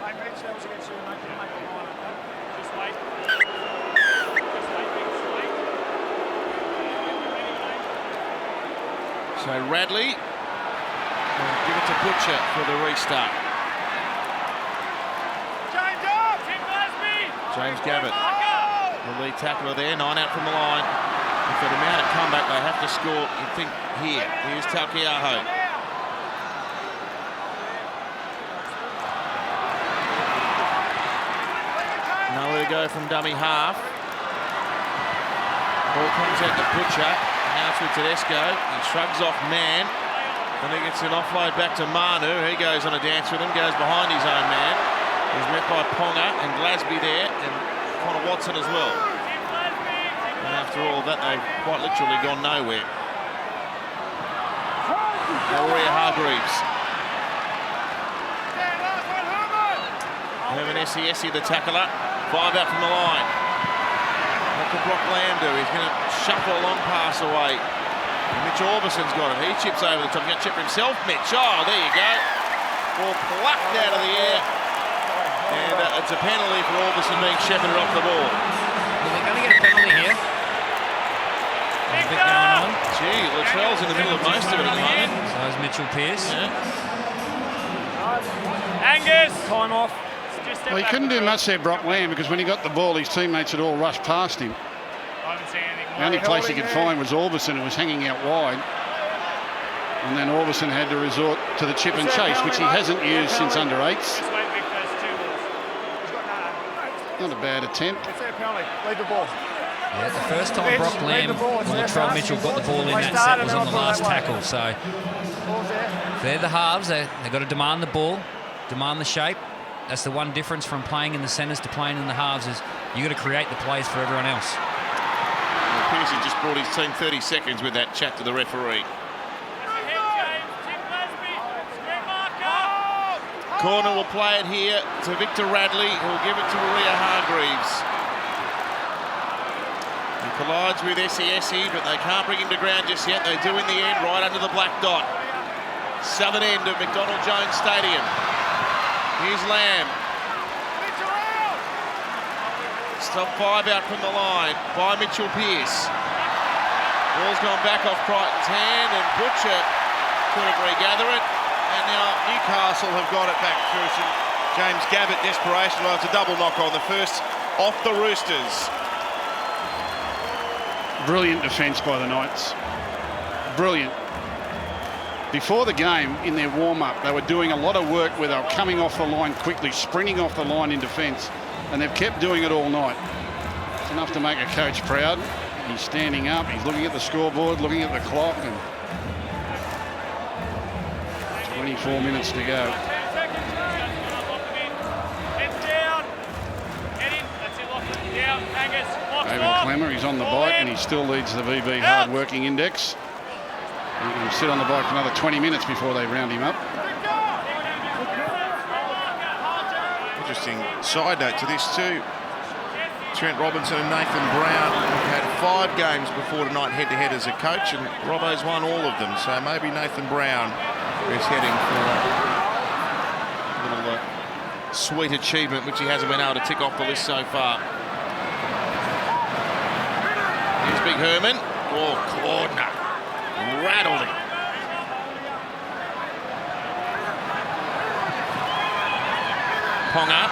Hey, Mitch, that was against you, mate. You make a line, okay? Just wait. So Radley will give it to Butcher for the restart. James up! Tim Glasby! James Gavitt, the lead tackler there, 9 out from the line. If they'd amount of comeback, they have to score. You'd think here. Here's Talkeaho. Nowhere to go from dummy half. Ball comes out to Butcher. Now to Tedesco. He shrugs off man. Then he gets an offload back to Manu. He goes on a dance with him, goes behind his own man. He's met by Ponga and Glasby there, and Connor Watson as well. And after all of that, they've quite literally gone nowhere. Maria Hargreaves. Herman Esiesi, the tackler. 5 out from the line. What can Brock Lamb do? He's going to shuffle a long pass away. And Mitch Orbison's got it. He chips over the top. He's going to chip for himself, Mitch. Oh, there you go. Ball plucked out of the air. And it's a penalty for Orbison being shepherded off the ball. Well, they're going to get a penalty here. There's a bit going on. Gee, Latrell's in the middle of most of it at the moment. So is Mitchell Pearce. Yeah. Angus! Time off. Well, he couldn't do much there, Brock Lamb, because when he got the ball, his teammates had all rushed past him. I haven't seen anything. The only place he could find was Orbison, who was hanging out wide. And then Orbison had to resort to the chip and chase, which he hasn't used since under 8s. Not a bad attempt. It's their penalty. Lead the ball. Yeah, the first time Brock Lamb or Latrell Mitchell got the ball in that set was on the last tackle. So they're the halves. They've got to demand the ball, demand the shape. That's the one difference from playing in the centres to playing in the halves is you got to create the plays for everyone else. Well, Pearson just brought his team 30 seconds with that chat to the referee. Corner will play it here to Victor Radley, who will give it to Maria Hargreaves. He collides with Esiesi, but they can't bring him to ground just yet. They do in the end, right under the black dot. Southern end of McDonald Jones Stadium. Here's Lamb. Stop 5 out from the line by Mitchell Pearce. Ball's gone back off Crichton's hand, and Butcher couldn't regather it. And now Newcastle have got it back through some James Gavitt desperation. Well, it's a double knock on the first off the Roosters. Brilliant defence by the Knights. Brilliant. Before the game, in their warm-up, they were doing a lot of work where they were coming off the line quickly, sprinting off the line in defence, and they've kept doing it all night. It's enough to make a coach proud. He's standing up, he's looking at the scoreboard, looking at the clock, and 24 minutes to go. David Clemmer, he's on the bike, and he still leads the VB hard working index. He can sit on the bike for another 20 minutes before they round him up. Interesting side note to this too. Trent Robinson and Nathan Brown have had 5 games before tonight head-to-head as a coach, and Robbo's won all of them. So maybe Nathan Brown is heading for a little sweet achievement, which he hasn't been able to tick off the list so far. Here's Big Herman. Oh, Claudner. rattled him. Ponga.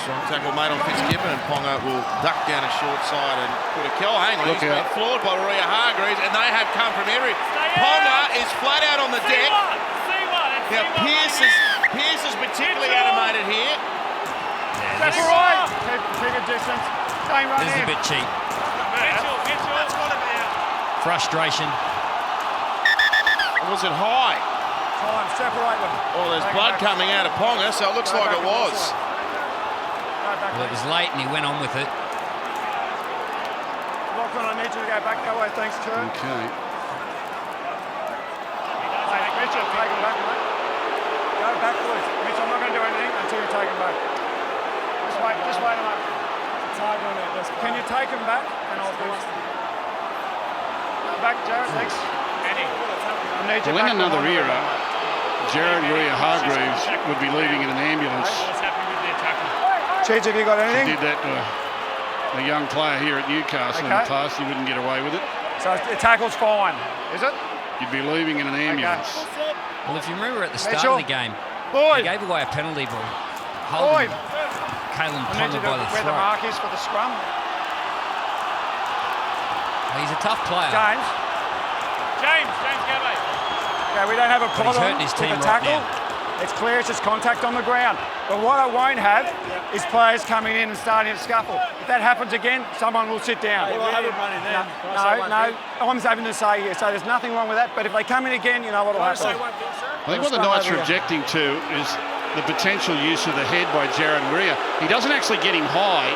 Strong tackle made on Fitzgibbon, and Ponga will duck down a short side and put a kill. Hang on, he's been floored by Maria Hargreaves, and they have come from every... Ponga is flat out on the deck. Now Pearce is particularly animated here. That's all right. Keep a distance. Don't run in. This is a bit cheap. That's what about. Frustration. Was it high? Time, separate them. Oh, there's blood coming out of Ponga, so it looks like it was. Well, it was late and he went on with it. Lachlan, I need you to go back that way, thanks, Turn. Okay. Hey, Mitchell, take him back, mate. Go back, please. Mitch, I'm not going to do anything until you take him back. Just wait him up. Can you take him back? And I'll do it. Back, Jared, thanks. Well, in another era, Jared Maria Hargreaves would be leaving in an ambulance. Cheech, have you got He anything? did that to a young player here at Newcastle in the past. He wouldn't get away with it. So the tackle's fine, is it? You'd be leaving in an ambulance. Well, if you remember at the start Mitchell. of the game, Boyd. he gave away a penalty ball, holding Kalen I need Ponga you to by the where the throat. mark is for the scrum. He's a tough player. James, go, mate. Okay, we don't have a But he's problem hurting his with team the right tackle. now. It's clear it's just contact on the ground. But what I won't have is players coming in and starting to scuffle. If that happens again, someone will sit down. Well, I haven't run in there. No, I'm having to say here. So there's nothing wrong with that. But if they come in again, you know what will happen. I think what the Knights are objecting to is the potential use of the head by Jared Maria. He doesn't actually get him high,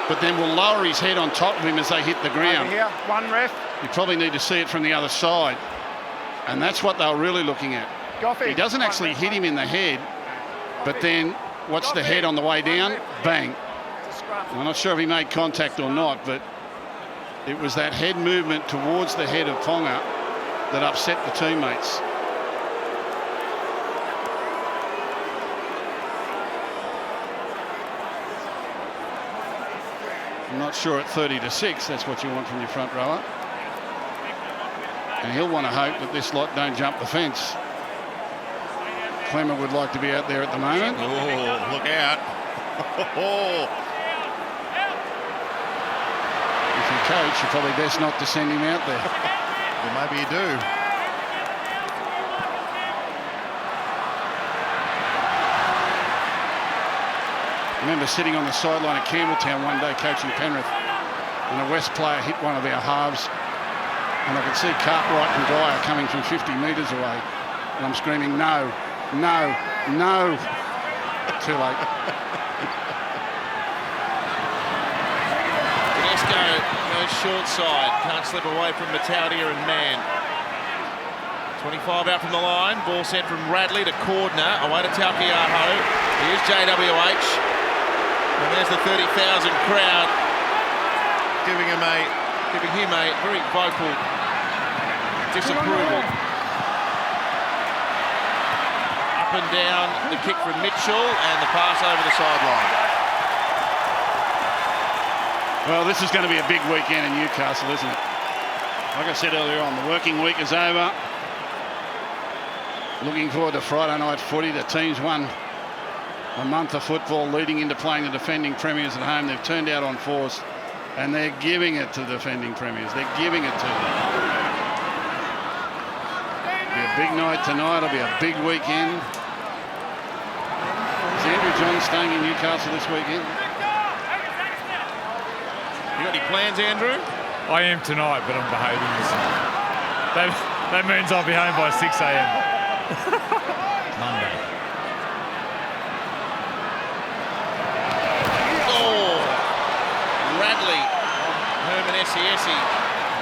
but then will lower his head on top of him as they hit the ground. Over here, one ref. You probably need to see it from the other side. And that's what they were really looking at. Goffey. He doesn't actually hit him in the head, but then watch the head on the way down, bang. I'm not sure if he made contact or not, but it was that head movement towards the head of Ponga that upset the teammates. I'm not sure at 30-6 that's what you want from your front rower. And he'll want to hope that this lot don't jump the fence. Clement would like to be out there at the moment. Oh, look out. If you coach, you're probably best not to send him out there. Well, maybe you do. I remember sitting on the sideline at Campbelltown one day coaching Penrith, and a West player hit one of our halves, and I could see Cartwright and Dyer coming from 50 metres away, and I'm screaming, no, no, no. Too late. Tedesco goes short side, can't slip away from Mataudia and Mann. 25 out from the line, ball sent from Radley to Cordner, away to Talkiaho. Here's JWH, and there's the 30,000 crowd giving him a very vocal disapproval. Up and down, the kick from Mitchell, and the pass over the sideline. Well, this is going to be a big weekend in Newcastle, isn't it? Like I said earlier on, the working week is over. Looking forward to Friday night footy. The team's won a month of football leading into playing the defending premiers at home. They've turned out on force, and they're giving it to the defending premiers. They're giving it to them. It'll be a big night tonight. It'll be a big weekend. Is Andrew John staying in Newcastle this weekend? You got any plans, Andrew? I am tonight, but I'm behaving. That means I'll be home by 6 a.m. Monday. Oh, Radley on Herman Esiesi.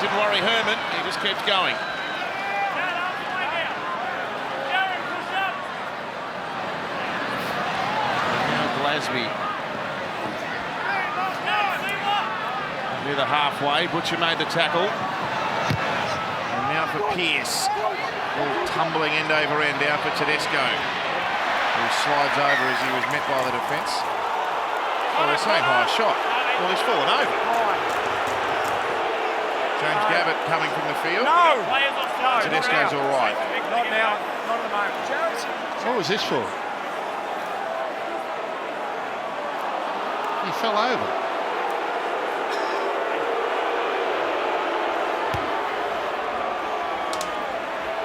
Didn't worry Herman, he just kept going. Now Glasby. Near the halfway, Butcher made the tackle. And now for Pearce. All tumbling end over end out for Tedesco, who slides over as he was met by the defence. Oh, they're saying high shot. Well, he's fallen over. James Gabbett coming from the field. No! Tedesco's all right. Not now. Not at the moment. What was this for? He fell over.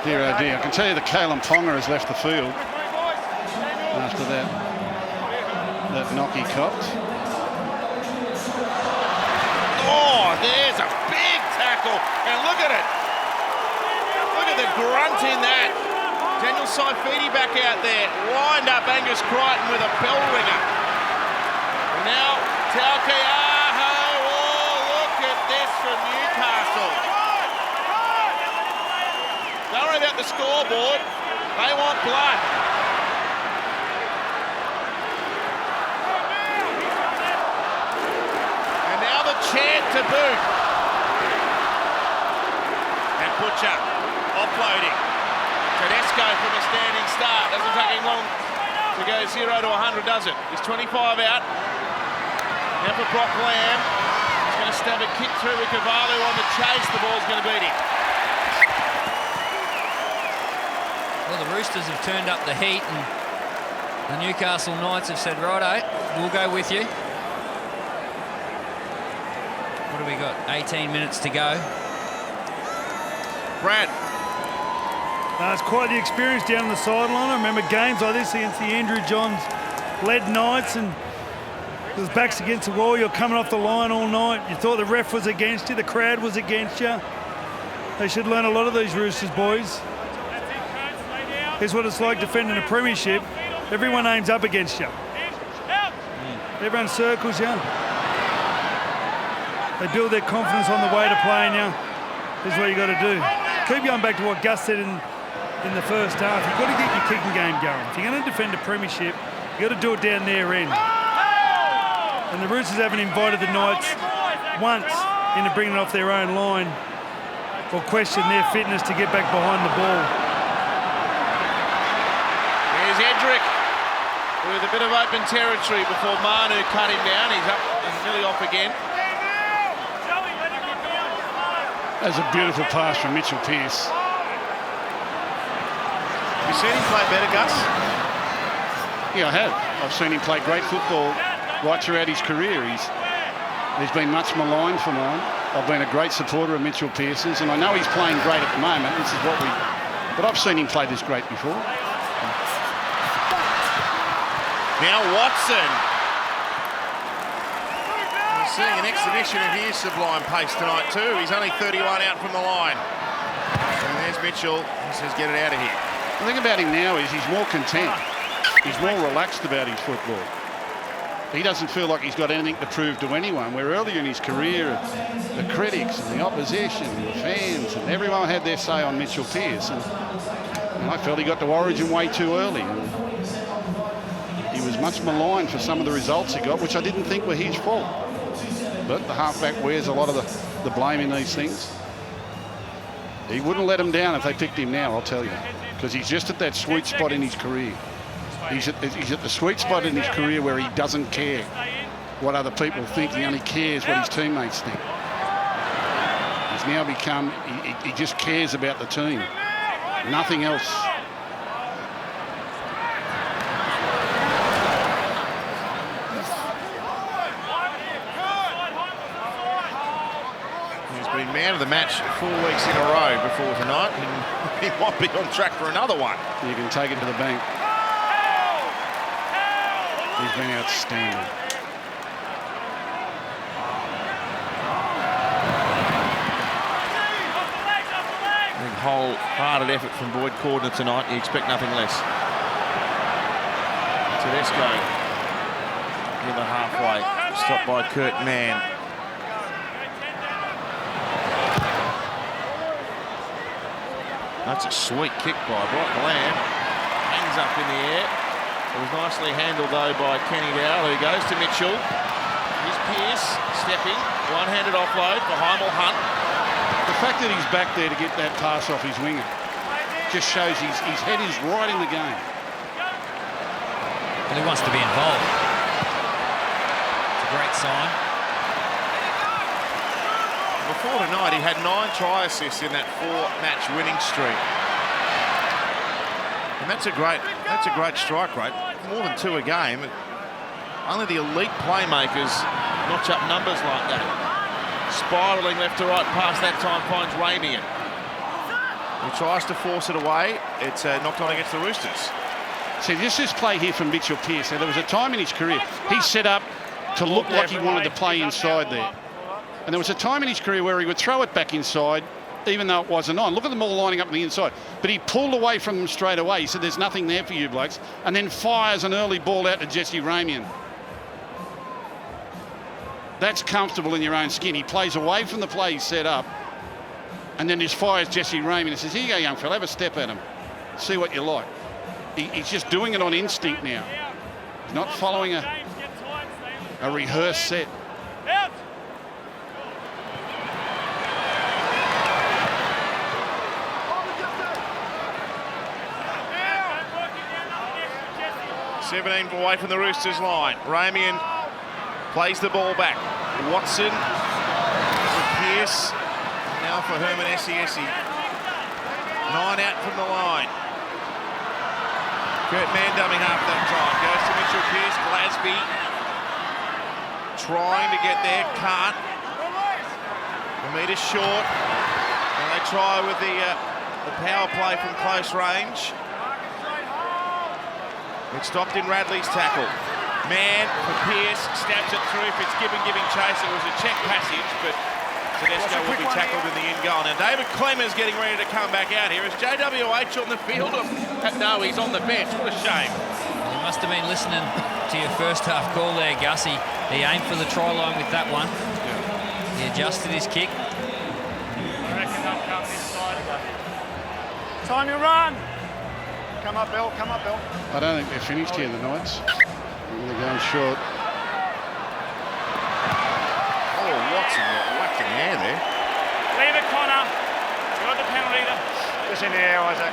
Dear oh dear, I can tell you that Kalen Ponga has left the field after that knock he copped. Oh, there's a big tackle, and look at it. Look at the grunt in that. Daniel Saifidi back out there, wind up Angus Crichton with a bell ringer. And now Taukeaho, oh, look at this from Newcastle. Don't worry about the scoreboard, they want blood. And now the chant to boot. And Butcher offloading. Tedesco from a standing start. Doesn't take him long to go 0 to 100, does it? He's 25 out. Now for Brock Lamb. He's going to stab a kick through with Cavallo on the chase. The ball's going to beat him. Well, the Roosters have turned up the heat, and the Newcastle Knights have said, righto, we'll go with you. What have we got? 18 minutes to go. Brad. It's quite the experience down on the sideline. I remember games like this against the Andrew Johns led Knights, and it was backs against the wall. You're coming off the line all night. You thought the ref was against you, the crowd was against you. They should learn a lot of these Roosters boys. Here's what it's like defending a premiership. Everyone aims up against you. Everyone circles you. They build their confidence on the way to playing you. Here's what you got to do. Keep going back to what Gus said in the first half. You've got to get your kicking game going. If you're going to defend a premiership, you've got to do it down their end. And the Roosters haven't invited the Knights once into bringing it off their own line or question their fitness to get back behind the ball. There's Edric with a bit of open territory before Manu cut him down. He's up and nearly off again. That's a beautiful pass from Mitchell Pearce. You seen him play better, Gus? Yeah, I have. I've seen him play great football right throughout his career. He's been much maligned for mine. I've been a great supporter of Mitchell Pearce's, and I know he's playing great at the moment. This is but I've seen him play this great before. Now Watson. We're seeing an exhibition of his sublime pace tonight too. He's only 31 out from the line. And there's Mitchell. He says, get it out of here. The thing about him now is he's more content. He's more relaxed about his football. He doesn't feel like he's got anything to prove to anyone, where earlier in his career, the critics and the opposition and the fans and everyone had their say on Mitchell Pearce. And I felt he got to Origin way too early. And he was much maligned for some of the results he got, which I didn't think were his fault. But the halfback wears a lot of the blame in these things. He wouldn't let him down if they picked him now, I'll tell you, because he's just at that sweet spot in his career. He's at the sweet spot in his career where he doesn't care what other people think. He only cares what his teammates think. He's now become, he just cares about the team. Nothing else. He's been man of the match 4 weeks in a row before tonight, and he might be on track for another one. You can take it to the bank. He's been outstanding. Big wholehearted effort from Boyd Cordner tonight. You expect nothing less. Tedesco in the halfway, stopped by Kurt Mann. That's a sweet kick by Brock Lamb. Hangs up in the air. It was nicely handled, though, by Kenny Dowell, who goes to Mitchell. Here's Pearce stepping. One-handed offload for Heimel Hunt. The fact that he's back there to get that pass off his winger just shows his head is right in the game. Well, he wants to be involved. It's a great sign. Before tonight, he had 9 try assists in that 4-match winning streak. And that's a great strike rate. More than 2 a game. Only the elite playmakers notch up numbers like that. Spiralling left to right past that time finds Ramian. He tries to force it away. It's knocked on against the Roosters. See, this is play here from Mitchell Pearce. Now, there was a time in his career he set up to look like he wanted to play inside there. And there was a time in his career where he would throw it back inside, even though it wasn't on. Look at them all lining up on the inside. But he pulled away from them straight away. He said, there's nothing there for you blokes. And then fires an early ball out to Jesse Ramian. That's comfortable in your own skin. He plays away from the play he set up. And then just fires Jesse Ramian and says, here you go, young fella, have a step at him. See what you like. He's just doing it on instinct now. He's not following a rehearsed set. $17 away from the Roosters line. Ramian plays the ball back. Watson for Pearce. Now for Herman Esiesi. 9 out from the line. Kurt Mann dummy half that time. Goes to Mitchell Pearce. Glasby trying to get there. Can't. A metre short. And they try with the power play from close range. It stopped in Radley's tackle. Mann for Pearce. Stabs it through. Fitzgibbon giving chase. It was a check passage, but Tedesco will be tackled in the end goal. Now, David Clemmer's getting ready to come back out here. Is JWH on the field? No, he's on the bench. What a shame. Well, you must have been listening to your first half call there, Gussie. He aimed for the try line with that one. He adjusted his kick. I reckon they'll come this side. Time to run. Come up, Bill. Come up, Bill. I don't think they're finished here, the Knights. They're going short. Oh, Watson whacked in the air there. Leave it, Connor. You got the penalty. Just in the air, Isaac.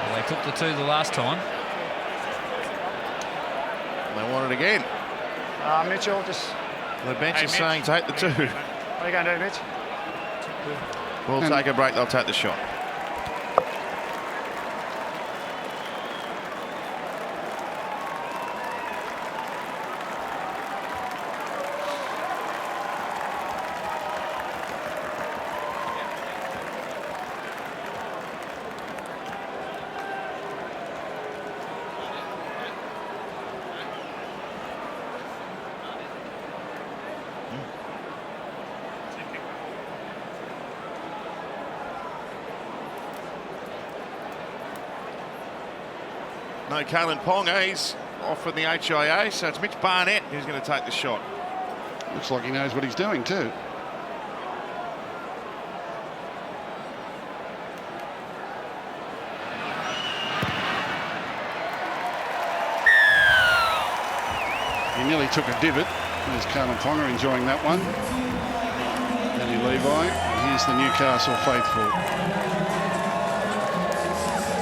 Well, they took the 2 the last time. They want it again. Mitchell, just... The bench is saying take the 2. What are you going to do, Mitch? We'll take a break. They'll take the shot. No Kalen Ponga, he's off in the HIA, so it's Mitch Barnett who's going to take the shot. Looks like he knows what he's doing too. He nearly took a divot. There's Kalen Ponga enjoying that one. Danny Levi. Here's the Newcastle faithful.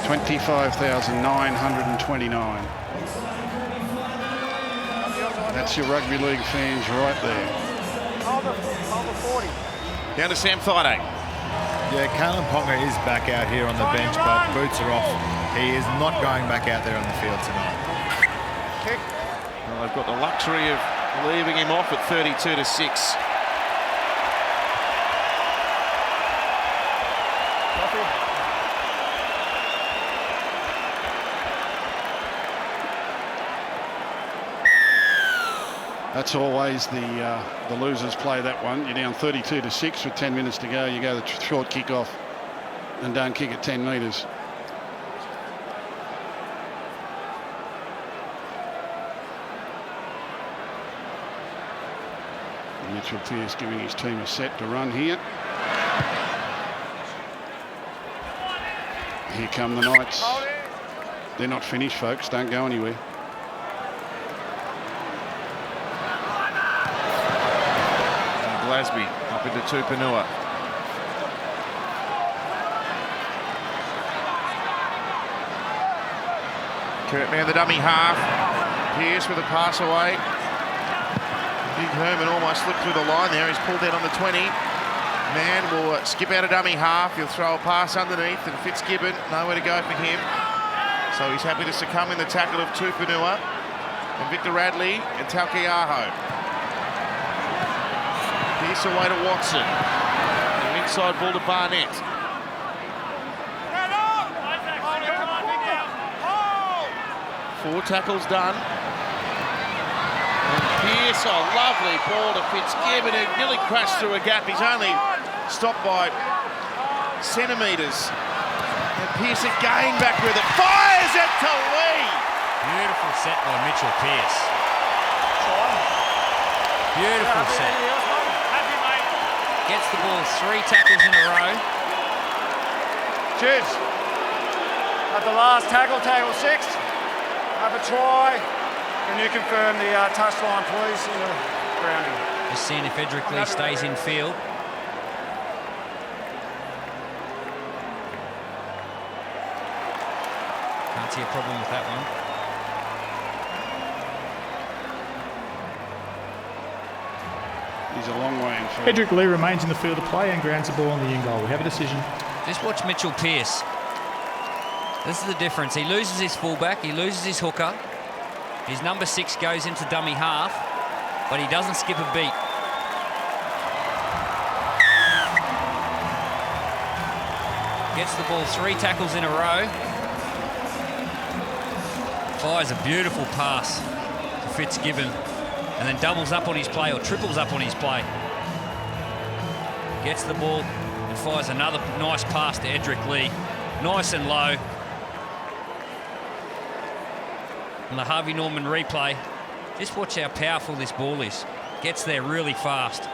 25,929. That's your rugby league fans right there. Over 40. Down to Sam Thaiday. Yeah, Kalen Ponga is back out here on the bench, but boots are off. He is not going back out there on the field tonight. Kick. Well, they've got the luxury of leaving him off at 32-6. That's always the losers play that one. You're down 32-6 with 10 minutes to go. You go the short kick off and don't kick at 10 metres. Mitchell Pearce giving his team a set to run here. Here come the Knights. They're not finished, folks. Don't go anywhere. Glasby up into Tupanua. Kurt Mann, the dummy half. Pearce with a pass away. Big Herman almost slipped through the line there. He's pulled out on the 20. Man will skip out a dummy half. He'll throw a pass underneath, and Fitzgibbon, nowhere to go for him. So he's happy to succumb in the tackle of Tupanua and Victor Radley and Talkeaho. Pierce away to Watson. And inside ball to Barnett. 4 tackles done. And Pierce, oh, lovely ball to Fitzgibbon, who nearly crashed through a gap. He's only stopped by centimetres. And Pierce again back with it. Fires it to Lee. Beautiful set by Mitchell Pearce. Beautiful set. Gets the ball 3 tackles in a row. Cheers. At the last tackle, tackle 6. Have a try. Can you confirm the touchline, please, in the grounding? Just seeing if Edric Lee stays in field. Can't see a problem with that one. He's a long way in field. Edric Lee remains in the field of play and grounds the ball on the in goal. We have a decision. Just watch Mitchell Pearce. This is the difference. He loses his fullback, he loses his hooker. His number 6 goes into dummy half, but he doesn't skip a beat. Gets the ball 3 tackles in a row. Fires a beautiful pass to Fitzgibbon, and then doubles up on his play or triples up on his play. Gets the ball and fires another nice pass to Edric Lee. Nice and low. On the Harvey Norman replay, just watch how powerful this ball is. Gets there really fast.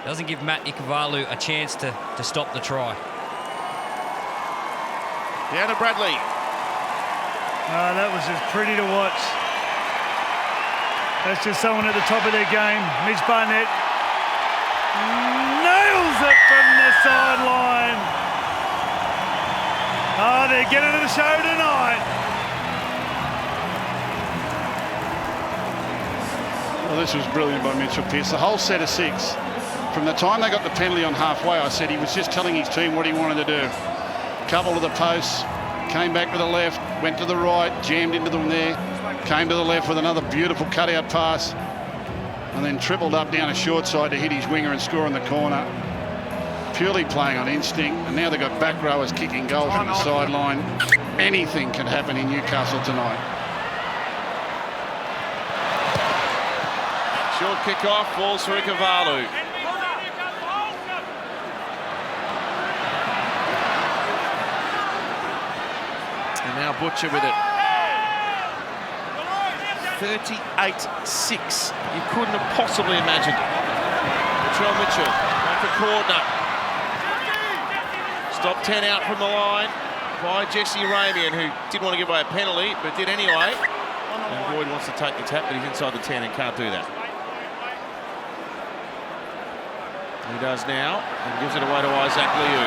Doesn't give Matt Ikuvalu a chance to stop the try. Down to Bradley. That was just pretty to watch. That's just someone at the top of their game. Mitch Barnett nails it from the sideline. Oh, they're getting to the show tonight. Well, this was brilliant by Mitchell Pearce. The whole set of 6. From the time they got the penalty on halfway, I said he was just telling his team what he wanted to do. Couple of the posts, came back to the left, went to the right, jammed into them there, came to the left with another beautiful cutout pass, and then tripled up down a short side to hit his winger and score in the corner. Purely playing on instinct, and now they've got back rowers kicking goals from the sideline. Anything can happen in Newcastle tonight. Short kick off, falls for Ikuvalu. And now Butcher with it. 38-6. You couldn't have possibly imagined it. Mitchell, back to Cordner. Stop 10 out from the line by Jesse Ramian, who didn't want to give away a penalty, but did anyway. And Boyd wants to take the tap, but he's inside the 10 and can't do that. He does now, and gives it away to Isaac Liu.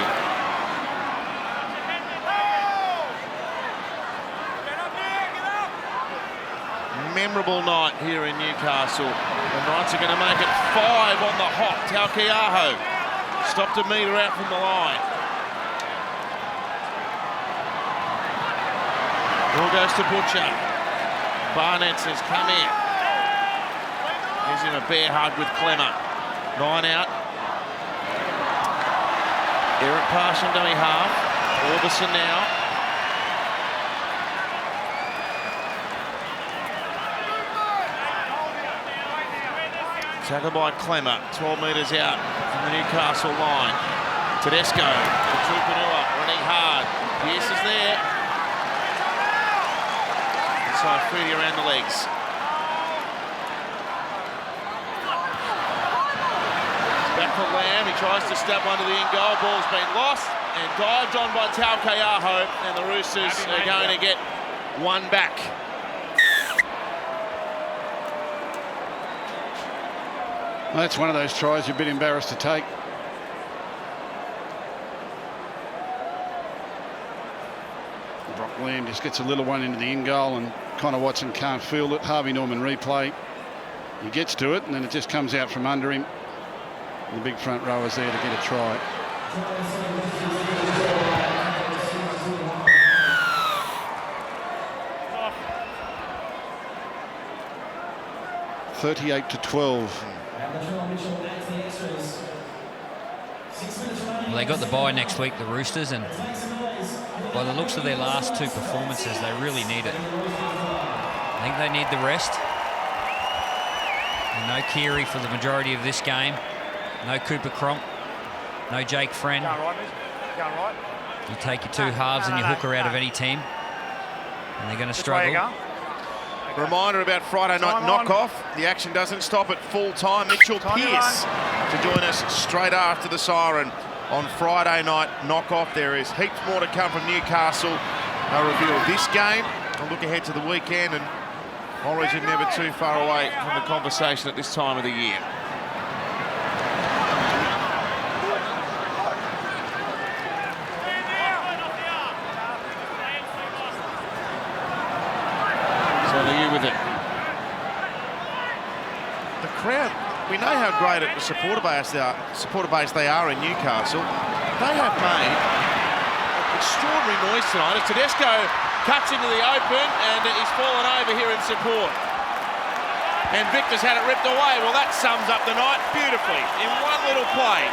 Memorable night here in Newcastle. The Knights are going to make it 5 on the hot. Talkeaho stopped a metre out from the line. Ball goes to Butcher. Barnett says, come in. Gives him a bear hug with Clemmer. 9 out. Eric Parson dummy half. Orbison now. Tackle by Clemmer, 12 metres out from the Newcastle line. Tedesco, to Tupanua, running hard. Pierce is there. Inside Freedy around the legs. Back to Lamb, he tries to stab one to the in-goal. Ball's been lost and dived on by Talkeaho, and the Roosters are going to get one back. Well, that's one of those tries you're a bit embarrassed to take. Brock Lamb just gets a little one into the in goal, and Connor Watson can't field it. Harvey Norman replay. He gets to it, and then it just comes out from under him. And the big front row is there to get a try. (38-12). Well, they got the bye next week, the Roosters, and by the looks of their last 2 performances, they really need it. I think they need the rest. And no Keary for the majority of this game. No Cooper Cronk. No Jake Friend. Going right, miss. Going right. You take your 2 halves and your hooker out of any team, and they're going to struggle. Reminder about Friday night knockoff. The action doesn't stop at full time. Mitchell Pearce to join us straight after the siren on Friday night knockoff. There is heaps more to come from Newcastle. A review of this game. A look ahead to the weekend, and Origin never too far away from the conversation at this time of the year. With it. The crowd, we know how great at the supporter base they are in Newcastle. They have made extraordinary noise tonight. As Tedesco cuts into the open and he's fallen over here in support. And Victor's had it ripped away. Well, that sums up the night beautifully in one little play.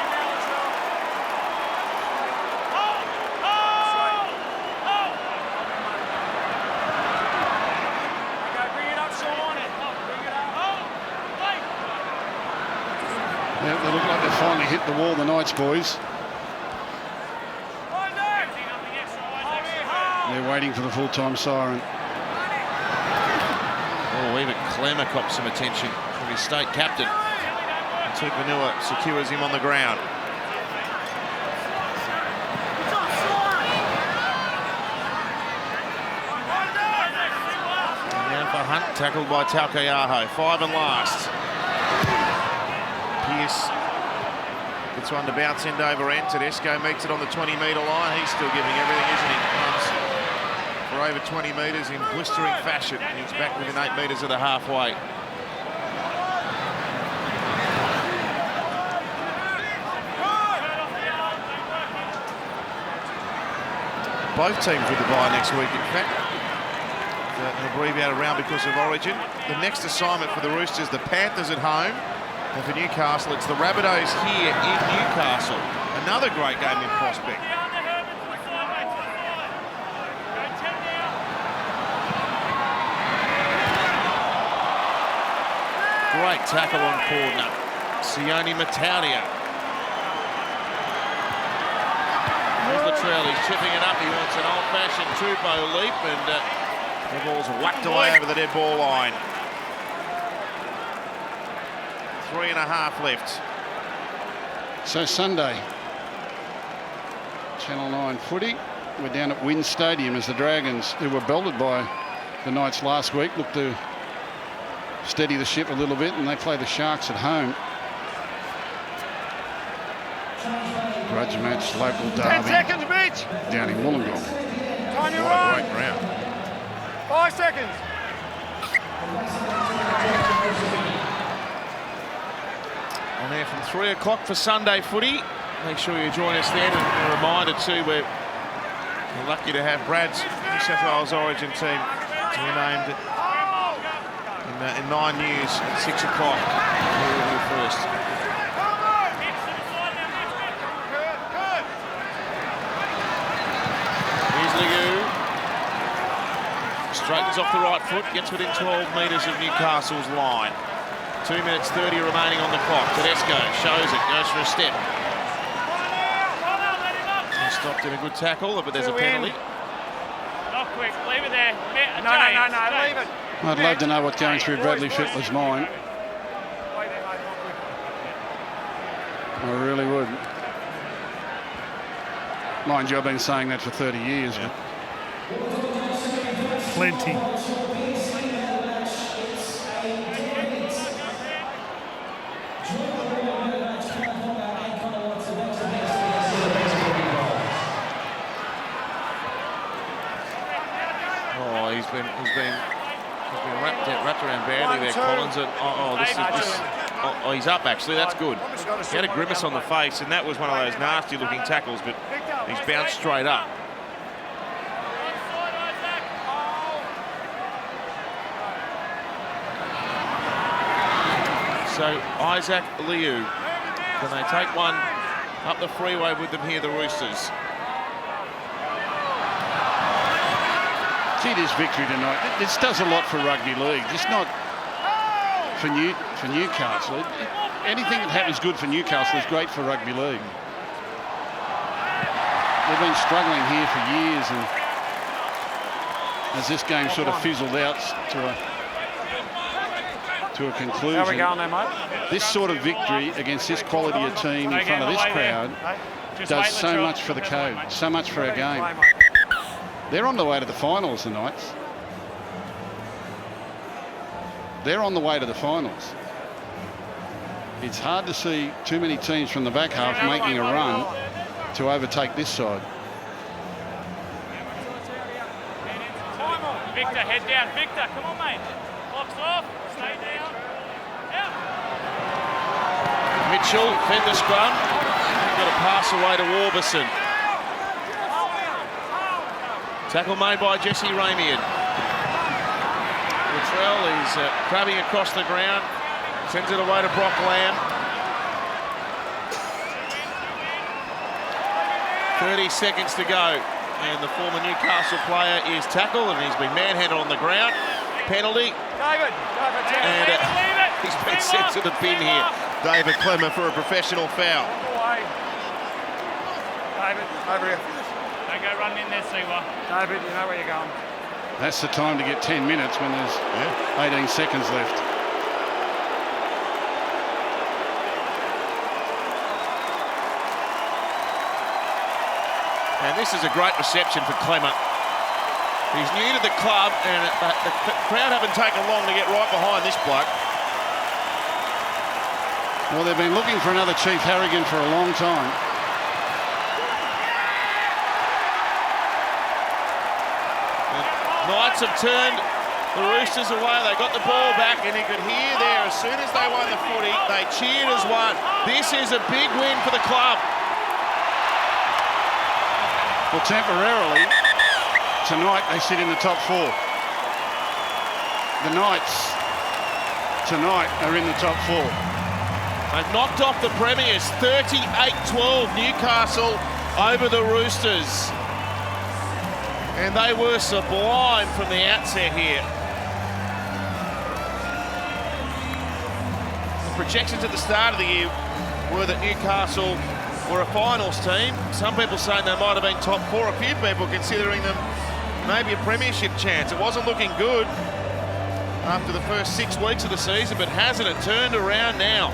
Yeah, they look like they finally hit the wall, the Knights boys. They're waiting for the full-time siren. Oh, even Clemmer copped some attention from his state captain. And Tupanua secures him on the ground. And now for Hunt, tackled by Taukeaho. 5 and last. Pearce gets one to bounce end over end. Tedesco meets it on the 20-metre line. He's still giving everything, isn't he? Runs for over 20 metres in blistering fashion. He's back within 8 metres of the halfway. Both teams with the bye next week, in fact. An abbreviated round because of Origin. The next assignment for the Roosters, the Panthers at home. And for Newcastle, it's the Rabbitohs here in Newcastle. Another great game in prospect. Great tackle on corner. Sione Matautia. There's Latrell, he's chipping it up. He wants an old-fashioned Tupou leap, and the ball's whacked away over the dead ball line. 3.5 left. So Sunday, Channel 9 footy. We're down at Wynn Stadium as the Dragons, who were belted by the Knights last week, look to steady the ship a little bit, and they play the Sharks at home. Grudge match, local derby. 10 seconds, Mitch. Down in Wollongong. Time you What a great round. 5 seconds. On there from 3 o'clock for Sunday footy. Make sure you join us then. And a reminder too, we're lucky to have Brad's New South Wales Origin team to be named in 9 News at 6 o'clock. First. Here's Liu. Straightens off the right foot, gets within 12 metres of Newcastle's line. 2 minutes 30 remaining on the clock. Tedesco shows it, goes for a step. He's stopped in a good tackle, but there's a penalty. Not quick, leave it there. No, leave it. I'd love to know what's going through Bradley Fittler's mind. I really would. Mind you, I've been saying that for 30 years. Yeah. Plenty. Oh, he's been wrapped around going badly there, Collins. And, he's up, actually. That's good. He had a grimace on the face, and that was one of those nasty-looking tackles, but he's bounced straight up. So Isaac Liu, can they take one up the freeway with them here, the Roosters? Gee, this victory tonight, this does a lot for rugby league, just not for Newcastle. Anything that happens good for Newcastle is great for rugby league. They've been struggling here for years, and as this game sort of fizzled out to a conclusion, How we going there, mate? this sort of victory against this quality of team in front of this crowd does so much for the code, so much for our game. They're on the way to the finals, the Knights. They're on the way to the finals. It's hard to see too many teams from the back half making a run to overtake this side. Victor, head down. Victor, come on, mate. Box off. Stay down. Out. Mitchell fed the scrum. Got a pass away to Warburson. Tackle made by Jesse Ramian. Latrell is crabbing across the ground. Sends it away to Brock Lamb. 30 seconds to go. And the former Newcastle player is tackled, and he's been manhandled on the ground. Penalty. David. And he's been sent to the bin here. David Clemmer for a professional foul. David, over here. Don't go running in there, Siwa. David, you know where you're going. That's the time to get 10 minutes when there's 18 seconds left. And this is a great reception for Clemmer. He's new to the club, and the crowd haven't taken long to get right behind this bloke. Well, they've been looking for another Chief Harrigan for a long time. The Knights have turned the Roosters away. They got the ball back, and you could hear there, as soon as they won the footy, they cheered as one. This is a big win for the club. Well, temporarily, tonight they sit in the top four. The Knights, tonight, are in the top four. They've knocked off the Premiers, 38-12 Newcastle over the Roosters. And they were sublime from the outset here. The projections at the start of the year were that Newcastle were a finals team. Some people saying they might have been top four. A few people considering them maybe a premiership chance. It wasn't looking good after the first 6 weeks of the season, but hasn't it turned around now?